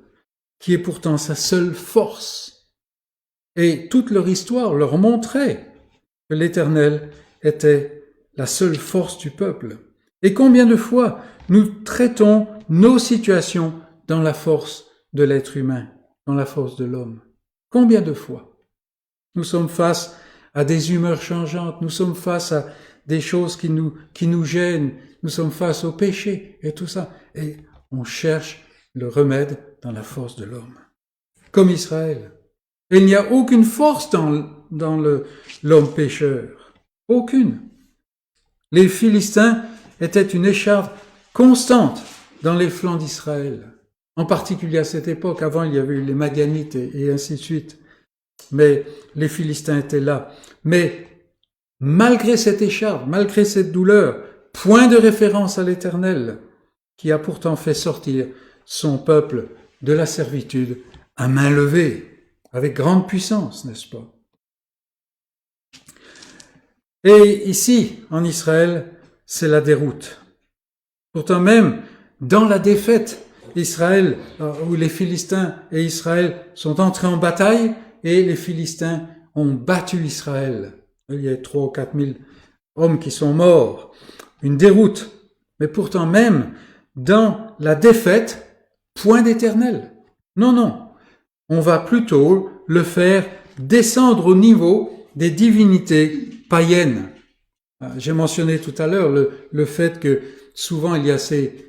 qui est pourtant sa seule force. Et toute leur histoire leur montrait que l'Éternel était la seule force du peuple. Et combien de fois nous traitons nos situations dans la force de l'être humain, dans la force de l'homme? Combien de fois? Nous sommes face à des humeurs changeantes, nous sommes face à des choses qui nous gênent, nous sommes face au péché et tout ça. Et on cherche le remède dans la force de l'homme. Comme Israël. Et il n'y a aucune force dans l'homme pécheur. Aucune. Les Philistins étaient une écharpe constante dans les flancs d'Israël. En particulier à cette époque, avant il y avait eu les Madianites et ainsi de suite. Mais les Philistins étaient là. Mais malgré cette écharpe, malgré cette douleur, point de référence à l'Éternel, qui a pourtant fait sortir son peuple de la servitude à main levée, avec grande puissance, n'est-ce pas? Et ici, en Israël, c'est la déroute. Pourtant même, dans la défaite, Israël, où les Philistins et Israël sont entrés en bataille, et les Philistins ont battu Israël. Il y a 3 ou 4 000 hommes qui sont morts. Une déroute. Mais pourtant même, dans la défaite, point d'Éternel. Non, non. On va plutôt le faire descendre au niveau des divinités païennes. J'ai mentionné tout à l'heure le fait que souvent il y a ces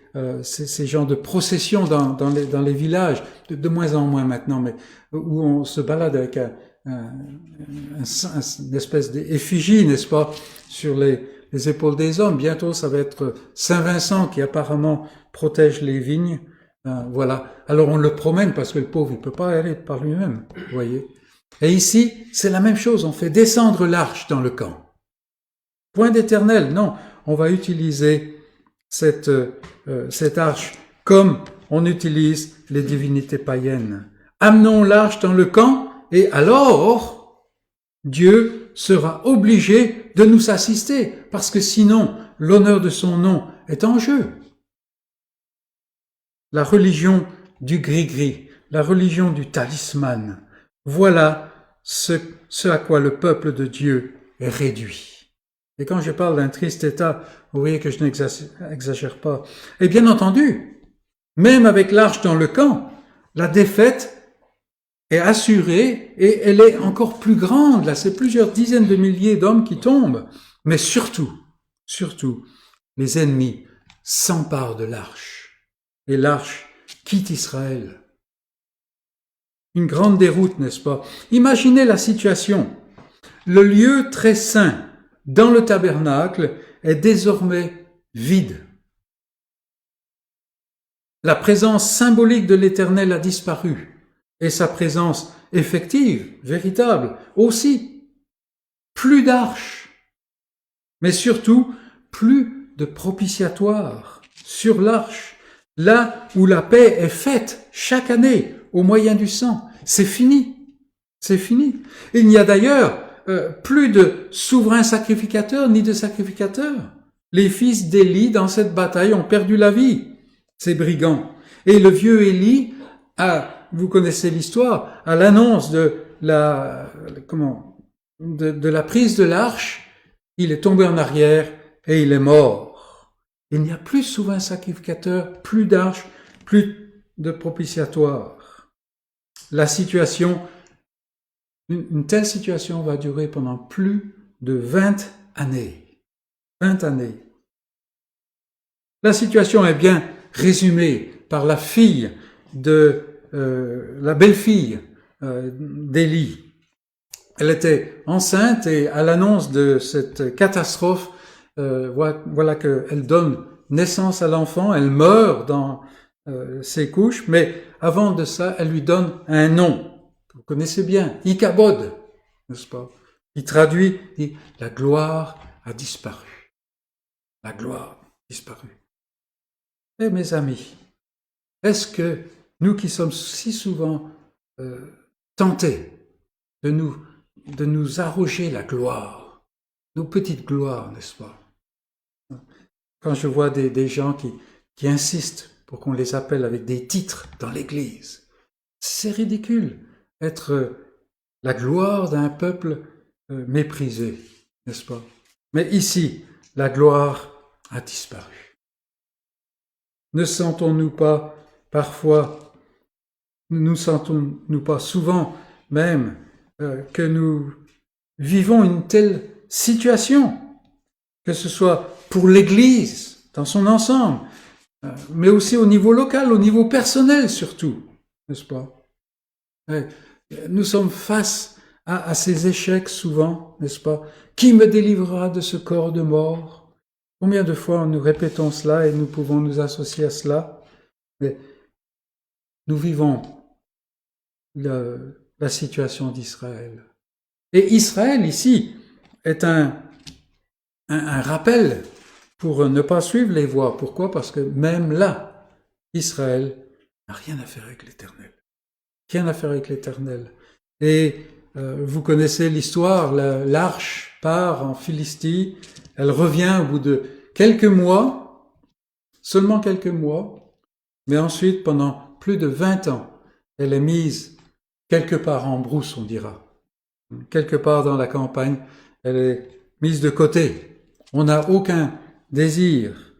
genres de processions dans les villages, de moins en moins maintenant, mais où on se balade avec une espèce d'effigie, n'est-ce pas, sur les épaules des hommes. Bientôt, ça va être Saint Vincent qui apparemment protège les vignes. Voilà. Alors on le promène parce que le pauvre, il peut pas aller par lui-même, vous voyez. Et ici, c'est la même chose. On fait descendre l'arche dans le camp. Point d'Éternel. Non, on va utiliser cette arche comme on utilise les divinités païennes. Amenons l'arche dans le camp et alors Dieu sera obligé de nous assister parce que sinon l'honneur de son nom est en jeu. La religion du gris-gris, la religion du talisman, voilà ce à quoi le peuple de Dieu est réduit. Et quand je parle d'un triste état, vous voyez que je n'exagère pas. Et bien entendu, même avec l'arche dans le camp, la défaite est assurée et elle est encore plus grande. Là, c'est plusieurs dizaines de milliers d'hommes qui tombent. Mais surtout, les ennemis s'emparent de l'arche. Et l'arche quitte Israël. Une grande déroute, n'est-ce pas? Imaginez la situation. Le lieu très saint dans le tabernacle est désormais vide. La présence symbolique de l'Éternel a disparu et sa présence effective, véritable, aussi. Plus d'arches, mais surtout plus de propitiatoire sur l'arche, là où la paix est faite chaque année au moyen du sang. C'est fini. C'est fini. Il n'y a d'ailleurs plus de souverain sacrificateur ni de sacrificateur. Les fils d'Élie dans cette bataille ont perdu la vie, ces brigands. Et le vieux Élie vous connaissez l'histoire, à l'annonce de la prise de l'arche, il est tombé en arrière et il est mort. Il n'y a plus souverain sacrificateur, plus d'arche, plus de propitiatoire. La situation, une telle situation va durer pendant plus de 20 années. 20 années. La situation est bien résumée par la fille la belle-fille d'Élie. Elle était enceinte et à l'annonce de cette catastrophe, voilà qu'elle donne naissance à l'enfant, elle meurt dans ses couches, mais avant de ça, elle lui donne un nom. Vous connaissez bien, Ichabod, n'est-ce pas? Il traduit, dit, la gloire a disparu. La gloire a disparu. Eh mes amis, est-ce que nous qui sommes si souvent tentés de nous arroger la gloire, nos petites gloires, n'est-ce pas? Quand je vois des gens qui insistent pour qu'on les appelle avec des titres dans l'Église, c'est ridicule, être la gloire d'un peuple méprisé, n'est-ce pas? Mais ici, la gloire a disparu. Ne sentons-nous pas parfois, nous sentons-nous pas souvent même que nous vivons une telle situation, que ce soit pour l'Église dans son ensemble, mais aussi au niveau local, au niveau personnel surtout, n'est-ce pas? Nous sommes face à ces échecs souvent, n'est-ce pas? Qui me délivrera de ce corps de mort? Combien de fois nous répétons cela et nous pouvons nous associer à cela? Mais nous vivons la situation d'Israël. Et Israël, ici, est un rappel pour ne pas suivre les voies. Pourquoi? Parce que même là, Israël n'a rien à faire avec l'Éternel. Rien à faire avec l'Éternel. Et vous connaissez l'histoire, l'arche part en Philistie, elle revient au bout de quelques mois, seulement quelques mois, mais ensuite, pendant plus de 20 ans, elle est mise quelque part en brousse, on dira. Quelque part dans la campagne, elle est mise de côté. On n'a aucun désir.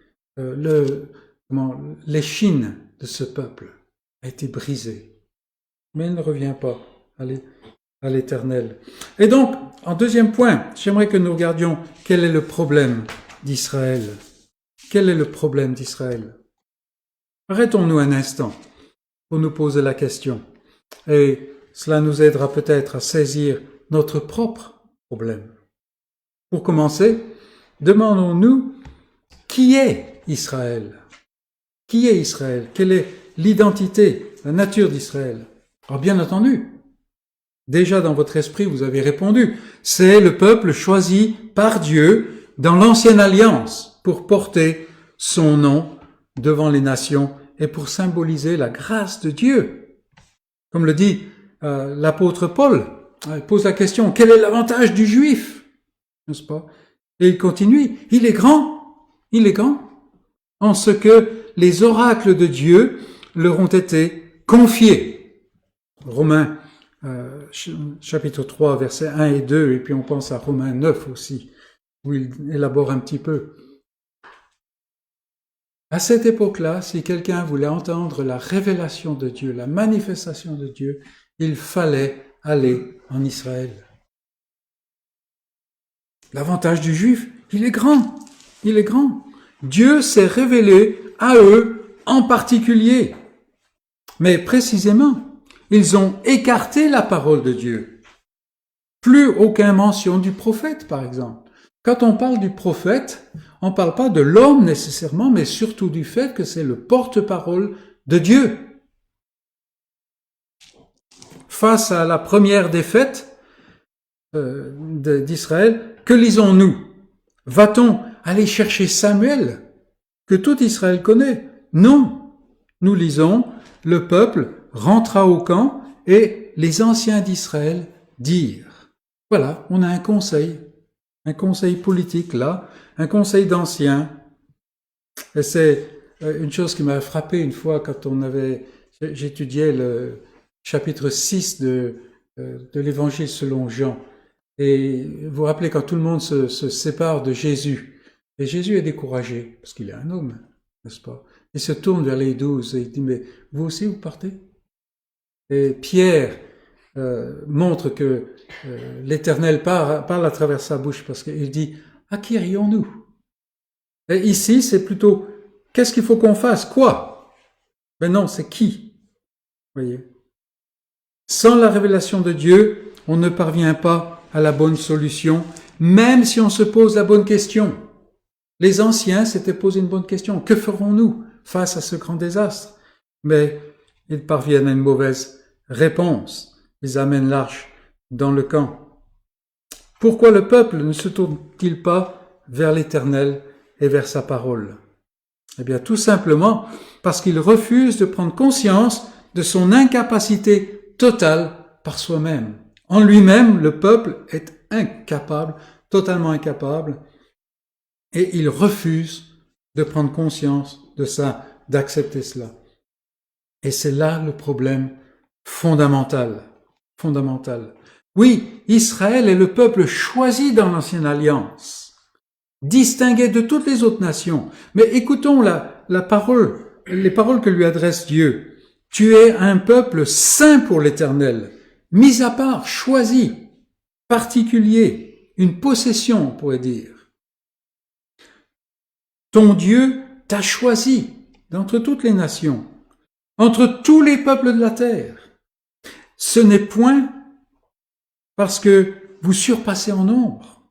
L'échine de ce peuple a été brisée. Mais elle ne revient pas à l'Éternel. Et donc, en deuxième point, j'aimerais que nous regardions quel est le problème d'Israël. Quel est le problème d'Israël? Arrêtons-nous un instant pour nous poser la question. Et cela nous aidera peut-être à saisir notre propre problème. Pour commencer, demandons-nous qui est Israël? Qui est Israël? Quelle est l'identité, la nature d'Israël? Alors bien entendu, déjà dans votre esprit vous avez répondu, c'est le peuple choisi par Dieu dans l'ancienne alliance pour porter son nom devant les nations et pour symboliser la grâce de Dieu. Comme le dit l'apôtre Paul, il pose la question, quel est l'avantage du juif? N'est-ce pas? Et il continue, il est grand, en ce que les oracles de Dieu leur ont été confiés. Romains chapitre 3, versets 1 et 2, et puis on pense à Romains 9 aussi, où il élabore un petit peu. À cette époque-là, si quelqu'un voulait entendre la révélation de Dieu, la manifestation de Dieu, il fallait aller en Israël. L'avantage du juif, il est grand. Dieu s'est révélé à eux en particulier. Mais précisément, ils ont écarté la parole de Dieu. Plus aucune mention du prophète, par exemple. Quand on parle du prophète, on ne parle pas de l'homme nécessairement, mais surtout du fait que c'est le porte-parole de Dieu. Face à la première défaite d'Israël, que lisons-nous? Va-t-on aller chercher Samuel, que tout Israël connaît? Non. Nous lisons, le peuple rentra au camp et les anciens d'Israël dirent. Voilà, on a un conseil politique là, un conseil d'anciens. Et c'est une chose qui m'a frappé une fois quand j'étudiais le chapitre 6 de l'évangile selon Jean. Et vous vous rappelez quand tout le monde se sépare de Jésus. Et Jésus est découragé, parce qu'il est un homme, n'est-ce pas? Il se tourne vers les 12 et il dit, mais vous aussi vous partez? Et Pierre montre que l'Éternel parle à travers sa bouche, parce qu'il dit, à qui irions-nous? Et ici, c'est plutôt, qu'est-ce qu'il faut qu'on fasse? Quoi? Mais non, c'est qui? Voyez. Sans la révélation de Dieu, on ne parvient pas à la bonne solution, même si on se pose la bonne question. Les anciens s'étaient posé une bonne question. Que ferons-nous face à ce grand désastre? Mais ils parviennent à une mauvaise réponse. Ils amènent l'arche dans le camp. Pourquoi le peuple ne se tourne-t-il pas vers l'Éternel et vers sa parole? Eh bien, tout simplement parce qu'il refuse de prendre conscience de son incapacité totale par soi-même. En lui-même, le peuple est incapable, totalement incapable, et il refuse de prendre conscience de ça, d'accepter cela. Et c'est là le problème fondamental. Oui, Israël est le peuple choisi dans l'ancienne alliance, distingué de toutes les autres nations. Mais écoutons les paroles que lui adresse Dieu. Tu es un peuple saint pour l'Éternel, mis à part, choisi, particulier, une possession, on pourrait dire. Ton Dieu t'a choisi d'entre toutes les nations, entre tous les peuples de la terre. Ce n'est point parce que vous surpassez en nombre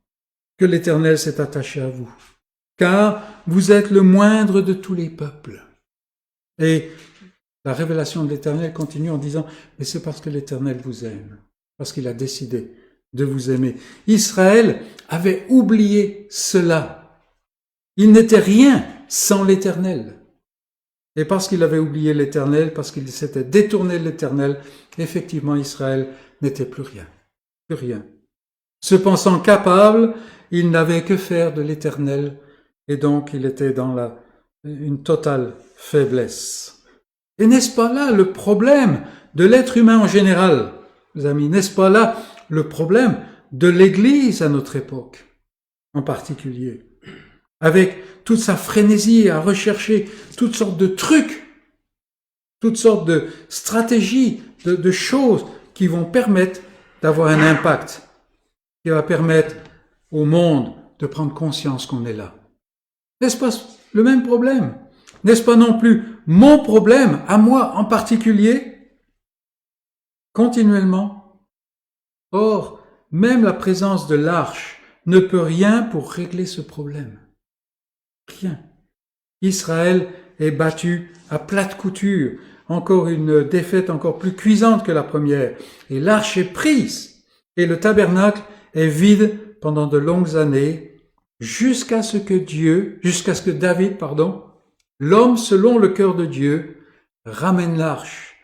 que l'Éternel s'est attaché à vous, car vous êtes le moindre de tous les peuples. Et la révélation de l'Éternel continue en disant, mais c'est parce que l'Éternel vous aime, parce qu'il a décidé de vous aimer. Israël avait oublié cela. Il n'était rien sans l'Éternel. Et parce qu'il avait oublié l'Éternel, parce qu'il s'était détourné de l'Éternel, effectivement Israël n'était plus rien. Plus rien. Se pensant capable, il n'avait que faire de l'Éternel, et donc il était dans une totale faiblesse. Et n'est-ce pas là le problème de l'être humain en général, mes amis? N'est-ce pas là le problème de l'Église à notre époque, en particulier? Avec toute sa frénésie à rechercher toutes sortes de trucs, toutes sortes de stratégies, de choses qui vont permettre d'avoir un impact, qui va permettre au monde de prendre conscience qu'on est là. N'est-ce pas le même problème? N'est-ce pas non plus mon problème, à moi en particulier, continuellement? Or, même la présence de l'arche ne peut rien pour régler ce problème. Rien. Israël est battu à plate couture, encore une défaite encore plus cuisante que la première, et l'arche est prise, et le tabernacle est vide pendant de longues années, jusqu'à ce que David, l'homme selon le cœur de Dieu, ramène l'arche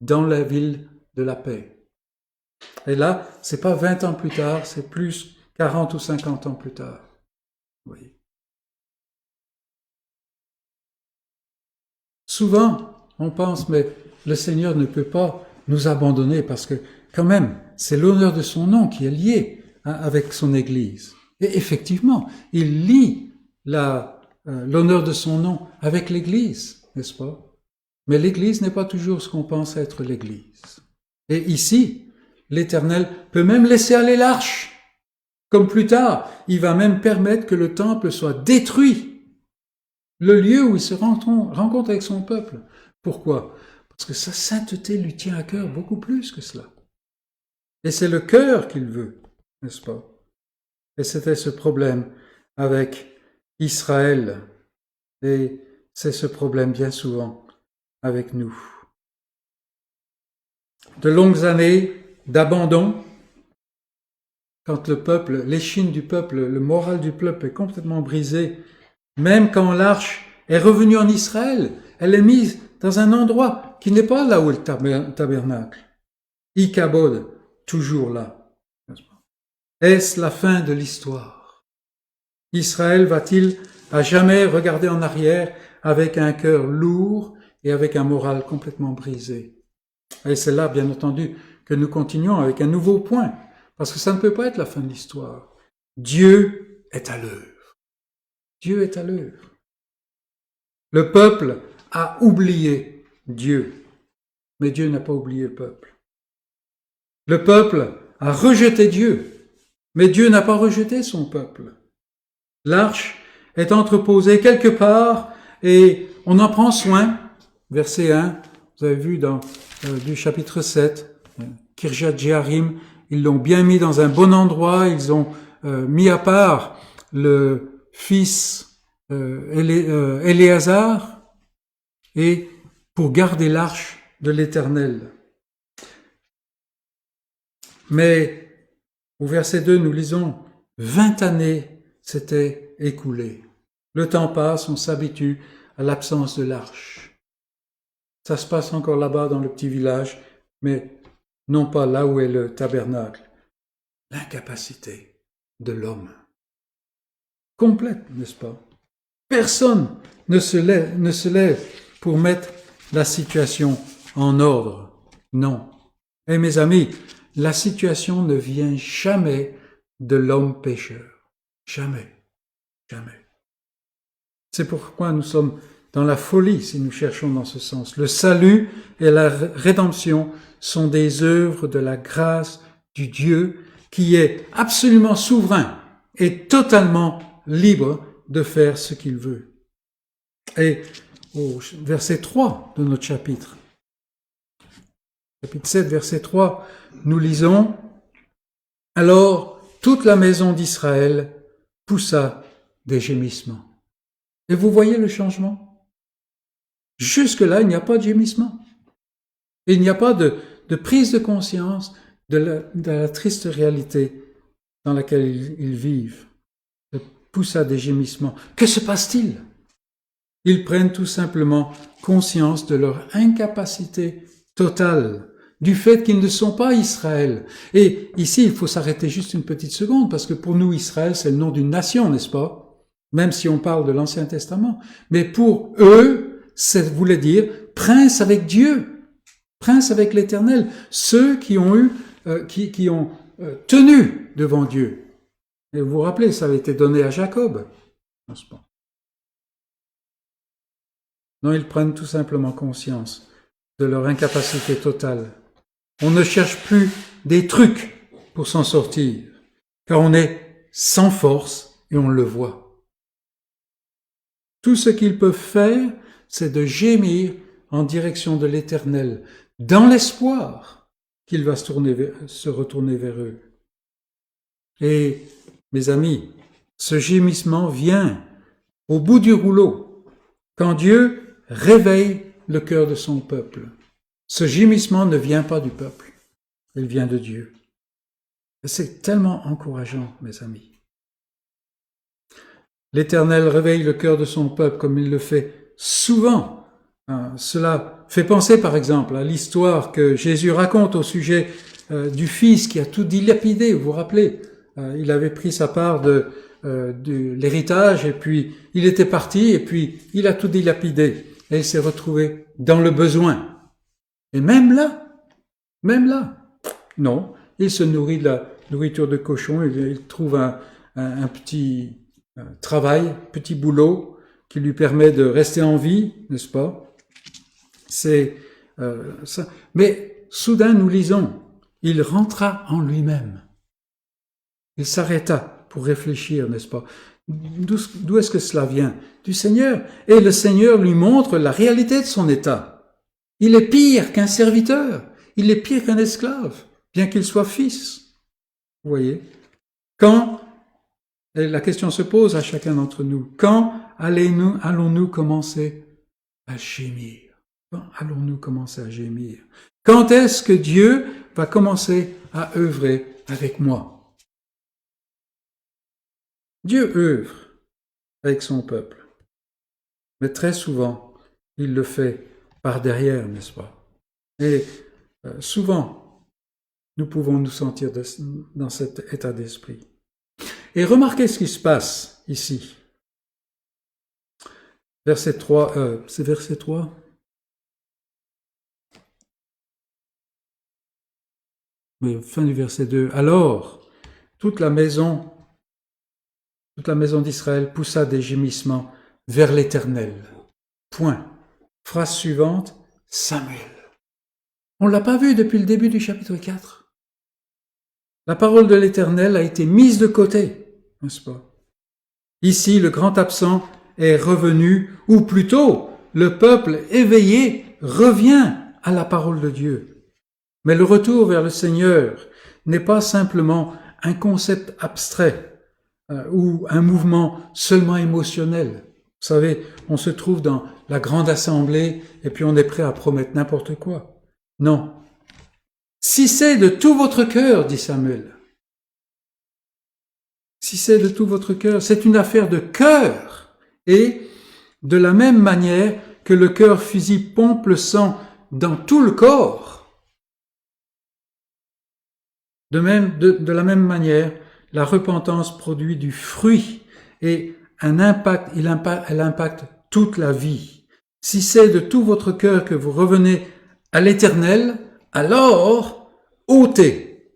dans la ville de la paix. Et là, c'est pas 20 ans plus tard, c'est plus 40 ou 50 ans plus tard. Vous voyez. Souvent, on pense, mais le Seigneur ne peut pas nous abandonner parce que, quand même, c'est l'honneur de son nom qui est lié avec son Église. Et effectivement, il lie l'honneur de son nom avec l'Église, n'est-ce pas? Mais l'Église n'est pas toujours ce qu'on pense être l'Église. Et ici, l'Éternel peut même laisser aller l'arche. Comme plus tard, il va même permettre que le temple soit détruit. Le lieu où il se rencontre avec son peuple. Pourquoi? Parce que sa sainteté lui tient à cœur beaucoup plus que cela. Et c'est le cœur qu'il veut, n'est-ce pas? Et c'était ce problème avec Israël. Et c'est ce problème bien souvent avec nous. De longues années d'abandon, quand le peuple, l'échine du peuple, le moral du peuple est complètement brisé, même quand l'arche est revenue en Israël, elle est mise dans un endroit qui n'est pas là où est le tabernacle. Ikabod, toujours là. Est-ce la fin de l'histoire? Israël va-t-il à jamais regarder en arrière avec un cœur lourd et avec un moral complètement brisé? Et c'est là, bien entendu, que nous continuons avec un nouveau point, parce que ça ne peut pas être la fin de l'histoire. Dieu est à l'œuvre. Dieu est à l'œuvre. Le peuple a oublié Dieu, mais Dieu n'a pas oublié le peuple. Le peuple a rejeté Dieu, mais Dieu n'a pas rejeté son peuple. L'arche est entreposée quelque part et on en prend soin. Verset 1, vous avez vu dans du chapitre 7, Kirjat Jearim, ils l'ont bien mis dans un bon endroit, ils ont mis à part le fils Éléazar et pour garder l'arche de l'Éternel. Mais au verset 2, nous lisons « 20 années s'étaient écoulées. Le temps passe, on s'habitue à l'absence de l'arche. » Ça se passe encore là-bas dans le petit village, mais non pas là où est le tabernacle. L'incapacité de l'homme. Complète, n'est-ce pas? Personne ne se lève pour mettre la situation en ordre. Non. Et mes amis, la situation ne vient jamais de l'homme pécheur. Jamais. Jamais. C'est pourquoi nous sommes dans la folie si nous cherchons dans ce sens. Le salut et la rédemption sont des œuvres de la grâce du Dieu qui est absolument souverain et totalement libre de faire ce qu'il veut. Et au verset 3 de notre chapitre 7, verset 3, nous lisons « Alors toute la maison d'Israël poussa des gémissements. » Et vous voyez le changement? Jusque-là, il n'y a pas de gémissement. Il n'y a pas de prise de conscience de la triste réalité dans laquelle ils vivent. Ils poussa des gémissements. Que se passe-t-il? Ils prennent tout simplement conscience de leur incapacité totale, du fait qu'ils ne sont pas Israël. Et ici, il faut s'arrêter juste une petite seconde, parce que pour nous, Israël, c'est le nom d'une nation, n'est-ce pas? Même si on parle de l'Ancien Testament. Mais pour eux, ça voulait dire prince avec Dieu, prince avec l'Éternel, ceux qui ont tenu devant Dieu. Et vous vous rappelez, ça avait été donné à Jacob, n'est-ce pas? Non, ils prennent tout simplement conscience de leur incapacité totale. On ne cherche plus des trucs pour s'en sortir, car on est sans force et on le voit. Tout ce qu'ils peuvent faire, c'est de gémir en direction de l'Éternel, dans l'espoir qu'il va se retourner vers eux. Et, mes amis, ce gémissement vient au bout du rouleau, quand Dieu réveille le cœur de son peuple. Ce gémissement ne vient pas du peuple, il vient de Dieu. Et c'est tellement encourageant, mes amis. L'Éternel réveille le cœur de son peuple comme il le fait souvent. Cela fait penser, par exemple, à l'histoire que Jésus raconte au sujet du Fils qui a tout dilapidé. Vous vous rappelez, il avait pris sa part de l'héritage et puis il était parti et puis il a tout dilapidé et il s'est retrouvé dans le besoin. Et même là, non, il se nourrit de la nourriture de cochon, il trouve un petit travail, petit boulot qui lui permet de rester en vie, n'est-ce pas? C'est ça. Mais soudain, nous lisons, il rentra en lui-même. Il s'arrêta pour réfléchir, n'est-ce pas? D'où est-ce que cela vient? Du Seigneur. Et le Seigneur lui montre la réalité de son état. Il est pire qu'un serviteur. Il est pire qu'un esclave, bien qu'il soit fils. Vous voyez? Et la question se pose à chacun d'entre nous. Quand allons-nous commencer à gémir? Quand allons-nous commencer à gémir? Quand est-ce que Dieu va commencer à œuvrer avec moi? Dieu œuvre avec son peuple. Mais très souvent, il le fait par derrière, n'est-ce pas? Et souvent, nous pouvons nous sentir dans cet état d'esprit. Et remarquez ce qui se passe ici. Verset 3, c'est verset 3 ? Oui, fin du verset 2. Alors, toute la maison d'Israël poussa des gémissements vers l'Éternel. Point. Phrase suivante, Samuel. On ne l'a pas vu depuis le début du chapitre 4. La parole de l'Éternel a été mise de côté, n'est-ce pas? Ici, le grand absent est revenu, ou plutôt, le peuple éveillé revient à la parole de Dieu. Mais le retour vers le Seigneur n'est pas simplement un concept abstrait ou un mouvement seulement émotionnel. Vous savez, on se trouve dans la grande assemblée et puis on est prêt à promettre n'importe quoi. Non. Si c'est de tout votre cœur, dit Samuel, si c'est de tout votre cœur, c'est une affaire de cœur. Et de la même manière que le cœur physique pompe le sang dans tout le corps, de la même manière, la repentance produit du fruit et elle impacte toute la vie. Si c'est de tout votre cœur que vous revenez à l'Éternel, alors ôtez,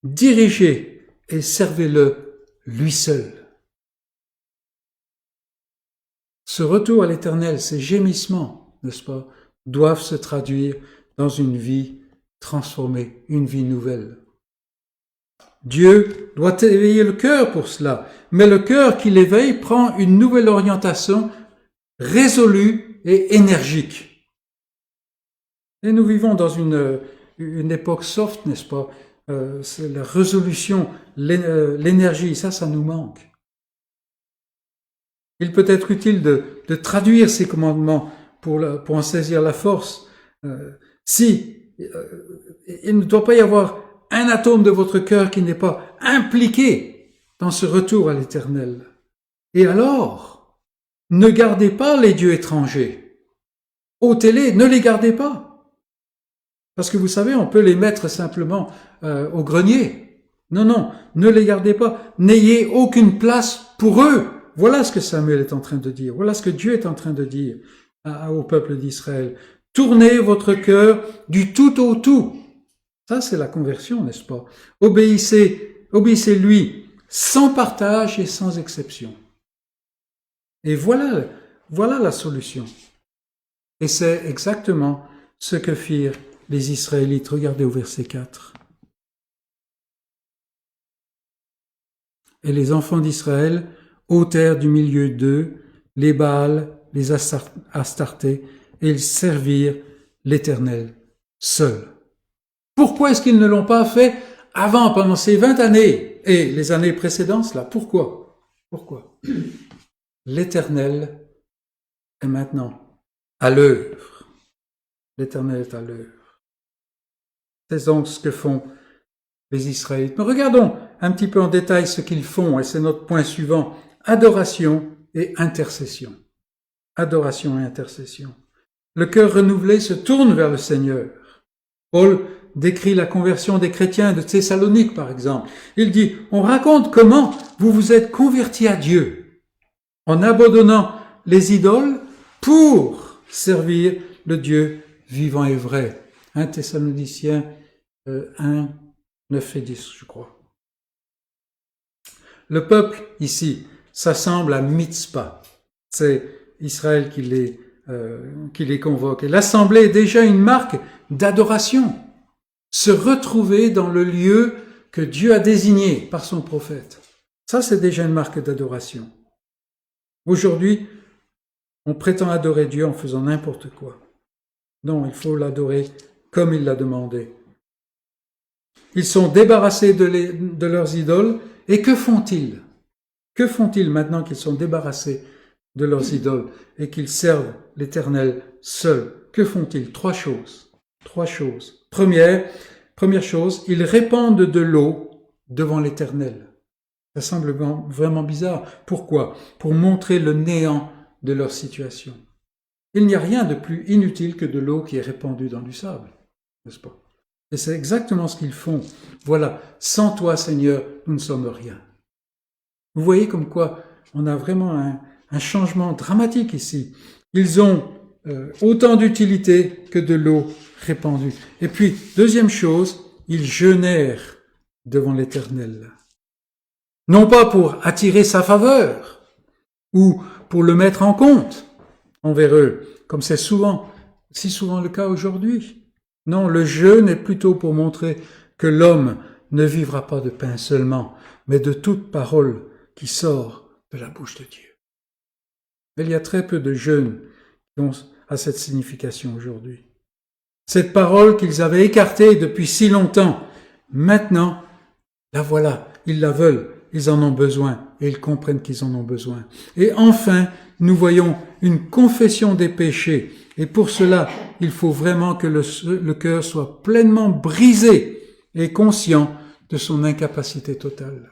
dirigez et servez-le lui seul. Ce retour à l'Éternel, ces gémissements, n'est-ce pas, doivent se traduire dans une vie transformée, une vie nouvelle. Dieu doit éveiller le cœur pour cela, mais le cœur qui l'éveille prend une nouvelle orientation résolue et énergique. Et nous vivons dans une époque soft, n'est-ce pas? C'est la résolution, l'énergie, ça nous manque. Il peut être utile de traduire ces commandements pour en saisir la force. Il ne doit pas y avoir un atome de votre cœur qui n'est pas impliqué dans ce retour à l'Éternel. Et alors, ne gardez pas les dieux étrangers. Ôtez-les, ne les gardez pas. Parce que vous savez, on peut les mettre simplement au grenier. Non, ne les gardez pas. N'ayez aucune place pour eux. Voilà ce que Samuel est en train de dire. Voilà ce que Dieu est en train de dire au peuple d'Israël. Tournez votre cœur du tout au tout. Ça, c'est la conversion, n'est-ce pas? Obéissez-lui sans partage et sans exception. Et voilà la solution. Et c'est exactement ce que firent les Israélites. Regardez au verset 4. Et les enfants d'Israël ôtèrent du milieu d'eux les Baals, les Astartés, et ils servirent l'Éternel seul. Pourquoi est-ce qu'ils ne l'ont pas fait avant, pendant ces 20 années et les années précédentes, là? Pourquoi? L'Éternel est maintenant à l'œuvre. L'Éternel est à l'œuvre. C'est donc ce que font les Israélites. Mais regardons un petit peu en détail ce qu'ils font, et c'est notre point suivant. Adoration et intercession. Adoration et intercession. Le cœur renouvelé se tourne vers le Seigneur. Paul décrit la conversion des chrétiens de Thessalonique, par exemple. Il dit, on raconte comment vous vous êtes convertis à Dieu en abandonnant les idoles pour servir le Dieu vivant et vrai. 1 Thessaloniciens 1, 9 et 10, je crois. Le peuple, ici, s'assemble à Mitzpah. C'est Israël qui les convoque. Et l'assemblée est déjà une marque d'adoration. Se retrouver dans le lieu que Dieu a désigné par son prophète. Ça, c'est déjà une marque d'adoration. Aujourd'hui, on prétend adorer Dieu en faisant n'importe quoi. Non, il faut l'adorer comme il l'a demandé. Ils sont débarrassés de leurs idoles, et que font-ils? Que font-ils maintenant qu'ils sont débarrassés de leurs idoles et qu'ils servent l'Éternel seul? Que font-ils? Trois choses. Première chose, ils répandent de l'eau devant l'Éternel. Ça semble vraiment bizarre. Pourquoi? Pour montrer le néant de leur situation. Il n'y a rien de plus inutile que de l'eau qui est répandue dans du sable, n'est-ce pas? Et c'est exactement ce qu'ils font. Voilà, sans toi, Seigneur, nous ne sommes rien. Vous voyez comme quoi on a vraiment un changement dramatique ici. Ils ont autant d'utilité que de l'eau répandue. Et puis, deuxième chose, ils jeûnèrent devant l'Éternel. Non pas pour attirer sa faveur ou pour le mettre en compte envers eux, comme c'est si souvent le cas aujourd'hui. Non, le jeûne est plutôt pour montrer que l'homme ne vivra pas de pain seulement, mais de toute parole qui sort de la bouche de Dieu. Mais il y a très peu de jeûnes qui ont à cette signification aujourd'hui. Cette parole qu'ils avaient écartée depuis si longtemps, maintenant, la voilà, ils la veulent, ils en ont besoin, et ils comprennent qu'ils en ont besoin. Et enfin, nous voyons une confession des péchés, et pour cela, il faut vraiment que le cœur soit pleinement brisé et conscient de son incapacité totale.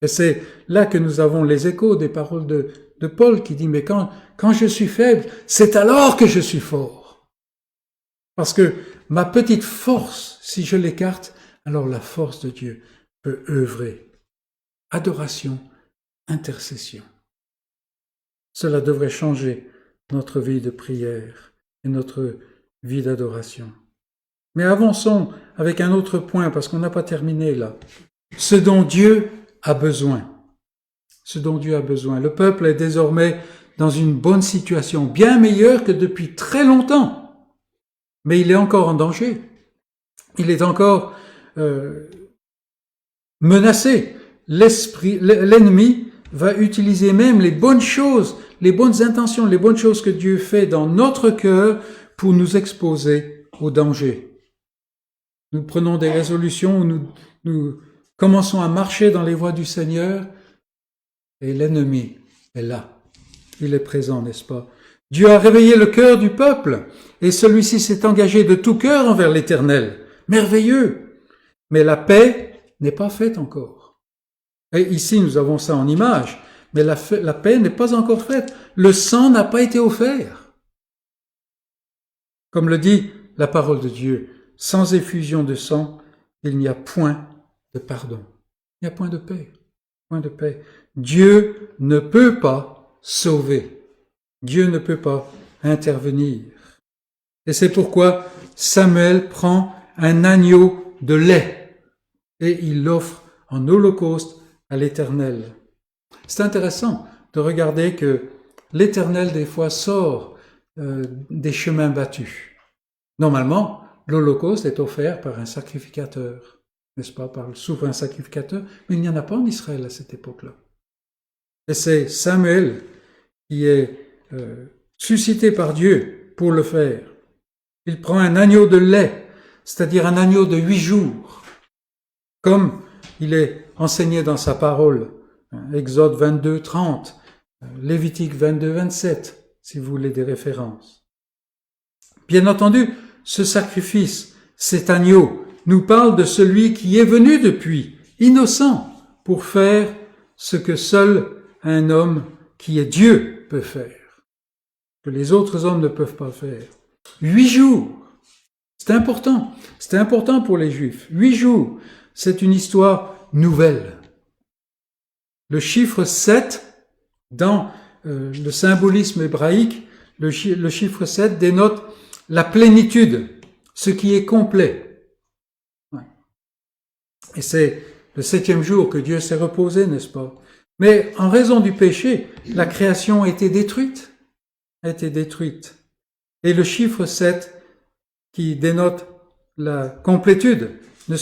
Et c'est là que nous avons les échos des paroles de Paul qui dit « Mais quand je suis faible, c'est alors que je suis fort. » Parce que ma petite force, si je l'écarte, alors la force de Dieu peut œuvrer. Adoration, intercession. Cela devrait changer notre vie de prière et notre vie d'adoration. Mais avançons avec un autre point, parce qu'on n'a pas terminé là. Ce dont Dieu a besoin. Ce dont Dieu a besoin. Le peuple est désormais dans une bonne situation, bien meilleure que depuis très longtemps. Mais il est encore en danger. Il est encore menacé. L'ennemi va utiliser même les bonnes choses, les bonnes intentions, les bonnes choses que Dieu fait dans notre cœur pour nous exposer au danger. Nous prenons des résolutions où nous commençons à marcher dans les voies du Seigneur et l'ennemi est là. Il est présent, n'est-ce pas? Dieu a réveillé le cœur du peuple et celui-ci s'est engagé de tout cœur envers l'Éternel. Merveilleux! Mais la paix n'est pas faite encore. Et ici, nous avons ça en image, mais la paix n'est pas encore faite. Le sang n'a pas été offert. Comme le dit la parole de Dieu, sans effusion de sang, il n'y a point de pardon. Il n'y a point de paix. Point de paix. Dieu ne peut pas sauver. Dieu ne peut pas intervenir. Et c'est pourquoi Samuel prend un agneau de lait et il l'offre en holocauste à l'Éternel. C'est intéressant de regarder que l'Éternel des fois sort des chemins battus. Normalement, l'holocauste est offert par un sacrificateur, n'est-ce pas, par le souverain sacrificateur, mais il n'y en a pas en Israël à cette époque-là. Et c'est Samuel qui est suscité par Dieu pour le faire. Il prend un agneau de lait, c'est-à-dire un agneau de 8 jours, comme il est enseigné dans sa parole, Exode 22, 30, Lévitique 22, 27, si vous voulez des références. Bien entendu, ce sacrifice, cet agneau, nous parle de celui qui est venu depuis, innocent, pour faire ce que seul un homme qui est Dieu peut faire, que les autres hommes ne peuvent pas faire. 8 jours, c'est important pour les Juifs. 8 jours, c'est une histoire nouvelle. Le chiffre 7, dans le symbolisme hébraïque, le chiffre 7 dénote la plénitude, ce qui est complet. Ouais. Et c'est le 7e jour que Dieu s'est reposé, n'est-ce pas? Mais en raison du péché, la création a été détruite. Et le chiffre 7, qui dénote la complétude, ne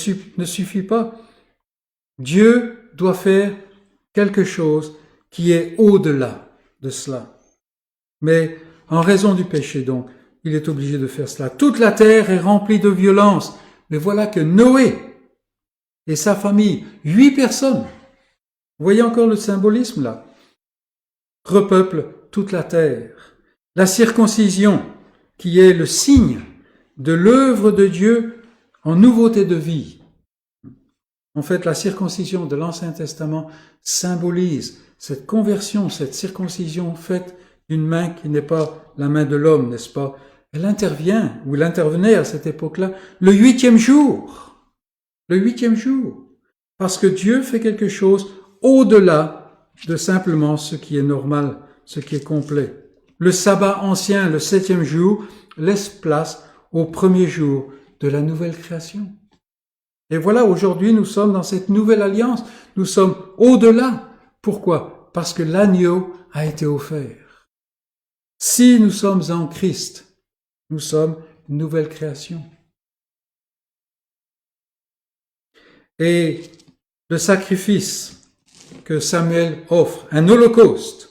suffit pas. Dieu doit faire quelque chose qui est au-delà de cela. Mais en raison du péché, donc, il est obligé de faire cela. Toute la terre est remplie de violence. Mais voilà que Noé et sa famille, 8 personnes, vous voyez encore le symbolisme là, repeuplent toute la terre. La circoncision, qui est le signe de l'œuvre de Dieu en nouveauté de vie. En fait, la circoncision de l'Ancien Testament symbolise cette conversion, cette circoncision faite d'une main qui n'est pas la main de l'homme, n'est-ce pas, elle intervient, ou elle intervenait à cette époque-là, le 8e jour. Le 8e jour. Parce que Dieu fait quelque chose au-delà de simplement ce qui est normal, ce qui est complet. Le sabbat ancien, le 7e jour, laisse place au premier jour de la nouvelle création. Et voilà, aujourd'hui, nous sommes dans cette nouvelle alliance. Nous sommes au-delà. Pourquoi? Parce que l'agneau a été offert. Si nous sommes en Christ, nous sommes une nouvelle création. Et le sacrifice que Samuel offre, un holocauste,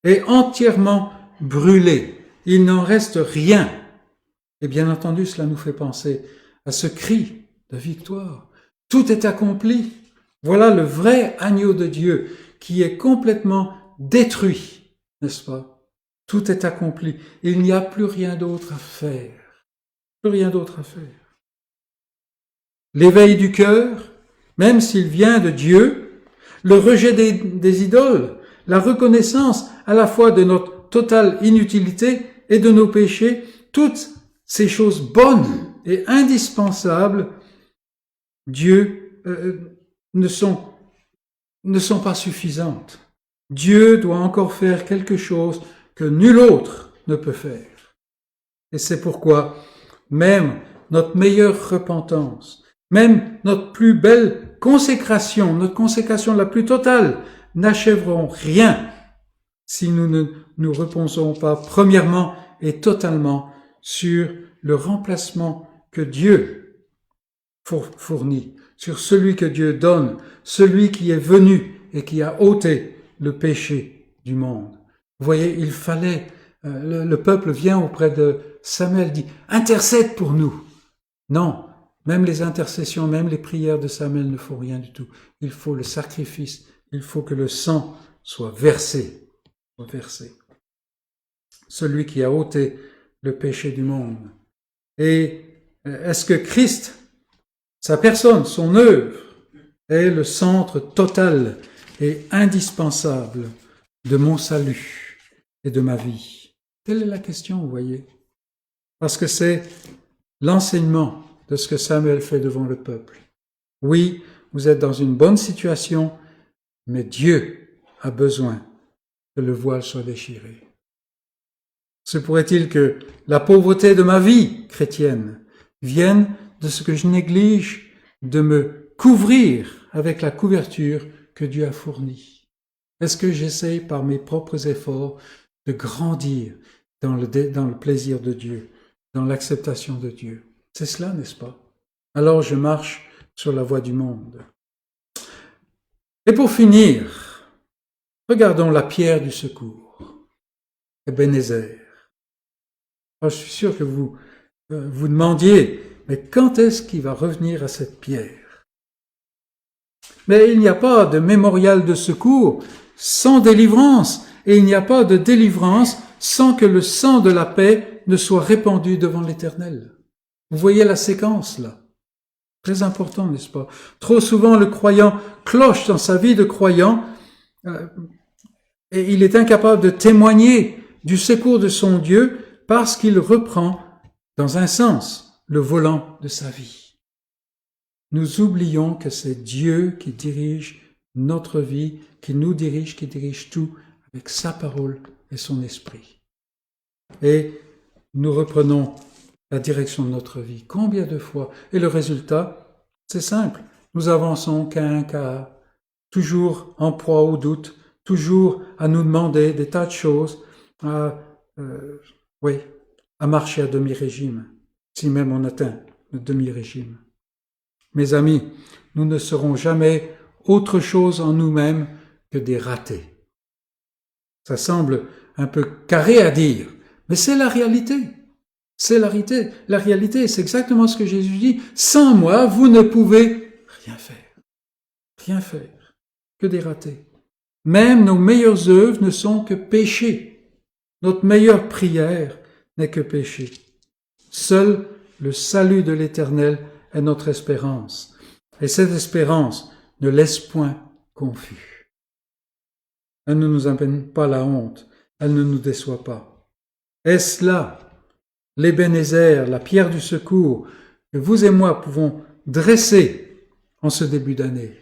est entièrement brûlé. Il n'en reste rien. Et bien entendu, cela nous fait penser à ce cri de victoire. Tout est accompli. Voilà le vrai agneau de Dieu qui est complètement détruit, n'est-ce pas? Tout est accompli. Il n'y a plus rien d'autre à faire. Plus rien d'autre à faire. L'éveil du cœur, même s'il vient de Dieu, le rejet des idoles, la reconnaissance à la fois de notre totale inutilité et de nos péchés, toutes ces choses bonnes et indispensables, Dieu ne sont pas suffisantes. Dieu doit encore faire quelque chose que nul autre ne peut faire. Et c'est pourquoi même notre meilleure repentance, même notre plus belle consécration, notre consécration la plus totale, n'achèveront rien si nous ne nous reposons pas premièrement et totalement sur le remplacement que Dieu fournit, sur celui que Dieu donne, celui qui est venu et qui a ôté le péché du monde. Vous voyez, il fallait, le peuple vient auprès de Samuel, dit « Intercède pour nous ». Non, même les intercessions, même les prières de Samuel ne font rien du tout. Il faut le sacrifice, il faut que le sang soit versé. Celui qui a ôté le péché du monde. Et est-ce que Christ, sa personne, son œuvre, est le centre total et indispensable de mon salut et de ma vie? Telle est la question, vous voyez. Parce que c'est l'enseignement de ce que Samuel fait devant le peuple. Oui, vous êtes dans une bonne situation, mais Dieu a besoin que le voile soit déchiré. Se pourrait-il que la pauvreté de ma vie chrétienne vienne de ce que je néglige de me couvrir avec la couverture que Dieu a fournie? Est-ce que j'essaye par mes propres efforts de grandir dans le plaisir de Dieu, dans l'acceptation de Dieu? C'est cela, n'est-ce pas? Alors je marche sur la voie du monde. Et pour finir, regardons la pierre du secours, Ebenezer. Alors, je suis sûr que vous vous demandiez, mais quand est-ce qu'il va revenir à cette pierre? Mais il n'y a pas de mémorial de secours sans délivrance, et il n'y a pas de délivrance sans que le sang de la paix ne soit répandu devant l'Éternel. Vous voyez la séquence là? Très important, n'est-ce pas? Trop souvent, le croyant cloche dans sa vie de croyant et il est incapable de témoigner du secours de son Dieu parce qu'il reprend, dans un sens, le volant de sa vie. Nous oublions que c'est Dieu qui dirige notre vie, qui nous dirige, qui dirige tout avec sa parole et son esprit. Et nous reprenons la direction de notre vie. Combien de fois? Et le résultat, c'est simple. Nous avançons qu'à un quart, toujours en proie au doute, toujours à nous demander des tas de choses, à marcher à demi-régime, si même on atteint le demi-régime. Mes amis, nous ne serons jamais autre chose en nous-mêmes que des ratés. Ça semble un peu carré à dire, mais c'est la réalité. C'est la réalité. La réalité, c'est exactement ce que Jésus dit. Sans moi, vous ne pouvez rien faire. Rien faire. Que des ratés. Même nos meilleures œuvres ne sont que péchés. Notre meilleure prière n'est que péché. Seul le salut de l'Éternel est notre espérance. Et cette espérance ne laisse point confus. Elle ne nous amène pas la honte. Elle ne nous déçoit pas. Est-ce là l'Ébénézer, la pierre du secours, que vous et moi pouvons dresser en ce début d'année.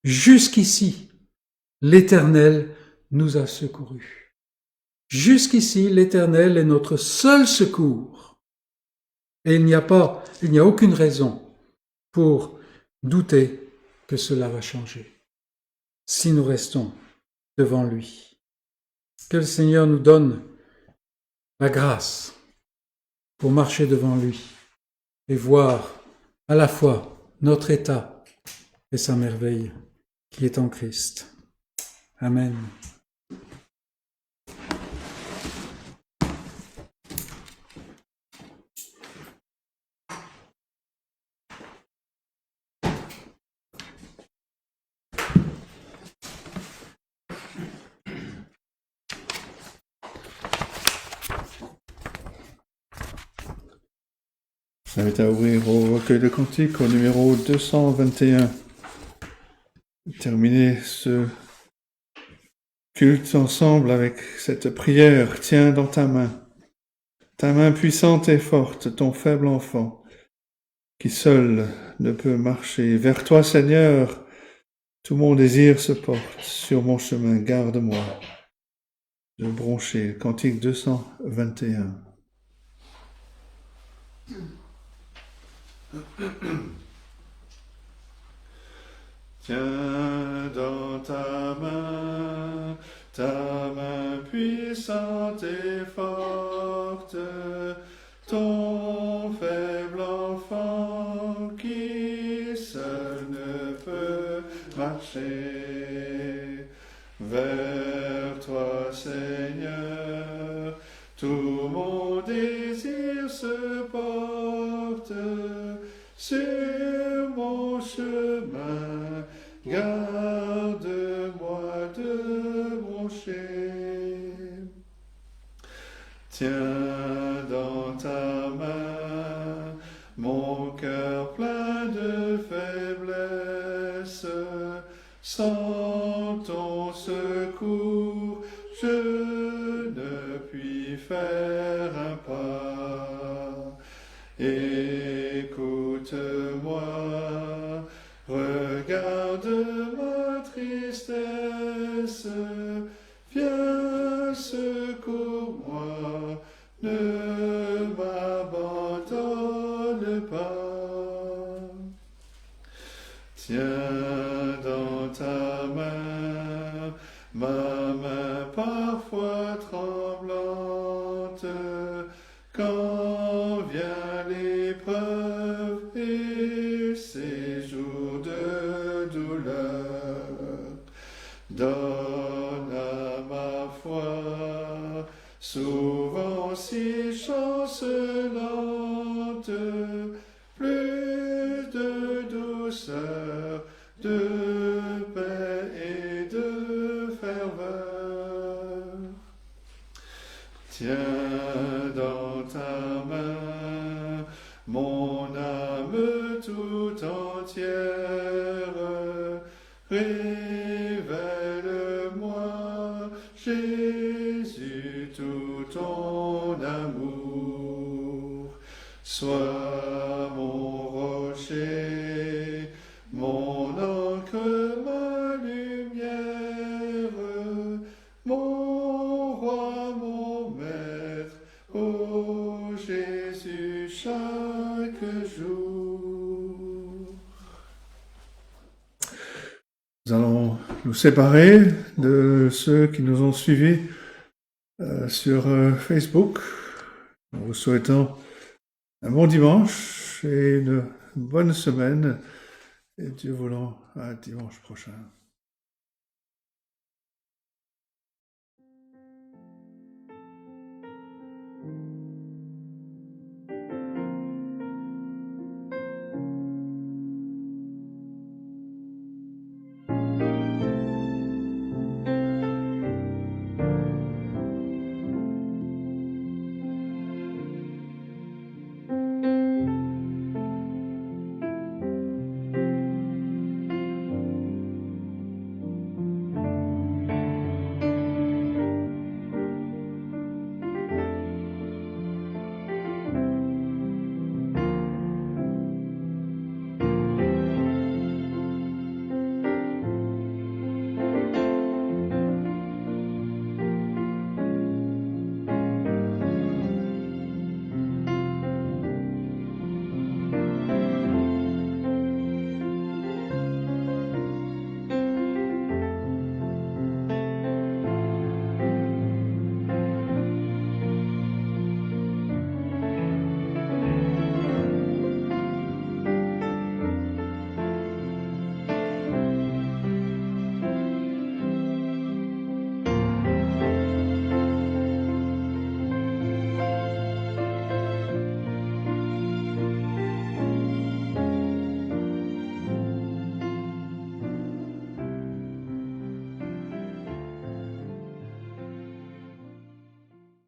Jusqu'ici, l'Éternel nous a secourus. Jusqu'ici, l'Éternel est notre seul secours. Et il n'y a aucune raison pour douter que cela va changer si nous restons devant lui. Que le Seigneur nous donne la grâce pour marcher devant lui et voir à la fois notre état et sa merveille qui est en Christ. Amen. Je vous invite à ouvrir au recueil de cantiques au numéro 221. Terminer ce culte ensemble avec cette prière. Tiens dans ta main puissante et forte, ton faible enfant, qui seul ne peut marcher. Vers toi, Seigneur, tout mon désir se porte. Sur mon chemin, garde-moi de broncher. Cantique 221. Tiens dans ta main puissante et forte, ton faible enfant qui seul ne peut marcher. Vers toi, Seigneur, tout mon désir se porte. Sur mon chemin, garde-moi de broncher. Tiens dans ta main mon cœur plein de faiblesse. Sans ton secours, je ne puis faire un pas. Écoute-moi, regarde ma tristesse, viens secours-moi, ne m'abandonne pas. Tiens dans ta main, ma main parfois tremblante, quand vient l'épreuve et ces jours de douleur. Donne à ma foi, souvent si chancelante, plus de douceur, de paix et de ferveur. Tiens dans ta main mon âme tout entière, révèle-moi, Jésus, tout ton amour. Sois mon rocher, mon ancre, ma lumière, mon roi, mon maître, ô Jésus, chaque jour. Nous allons nous séparer de ceux qui nous ont suivis sur Facebook, en vous souhaitant un bon dimanche et une bonne semaine, et Dieu voulant, à dimanche prochain.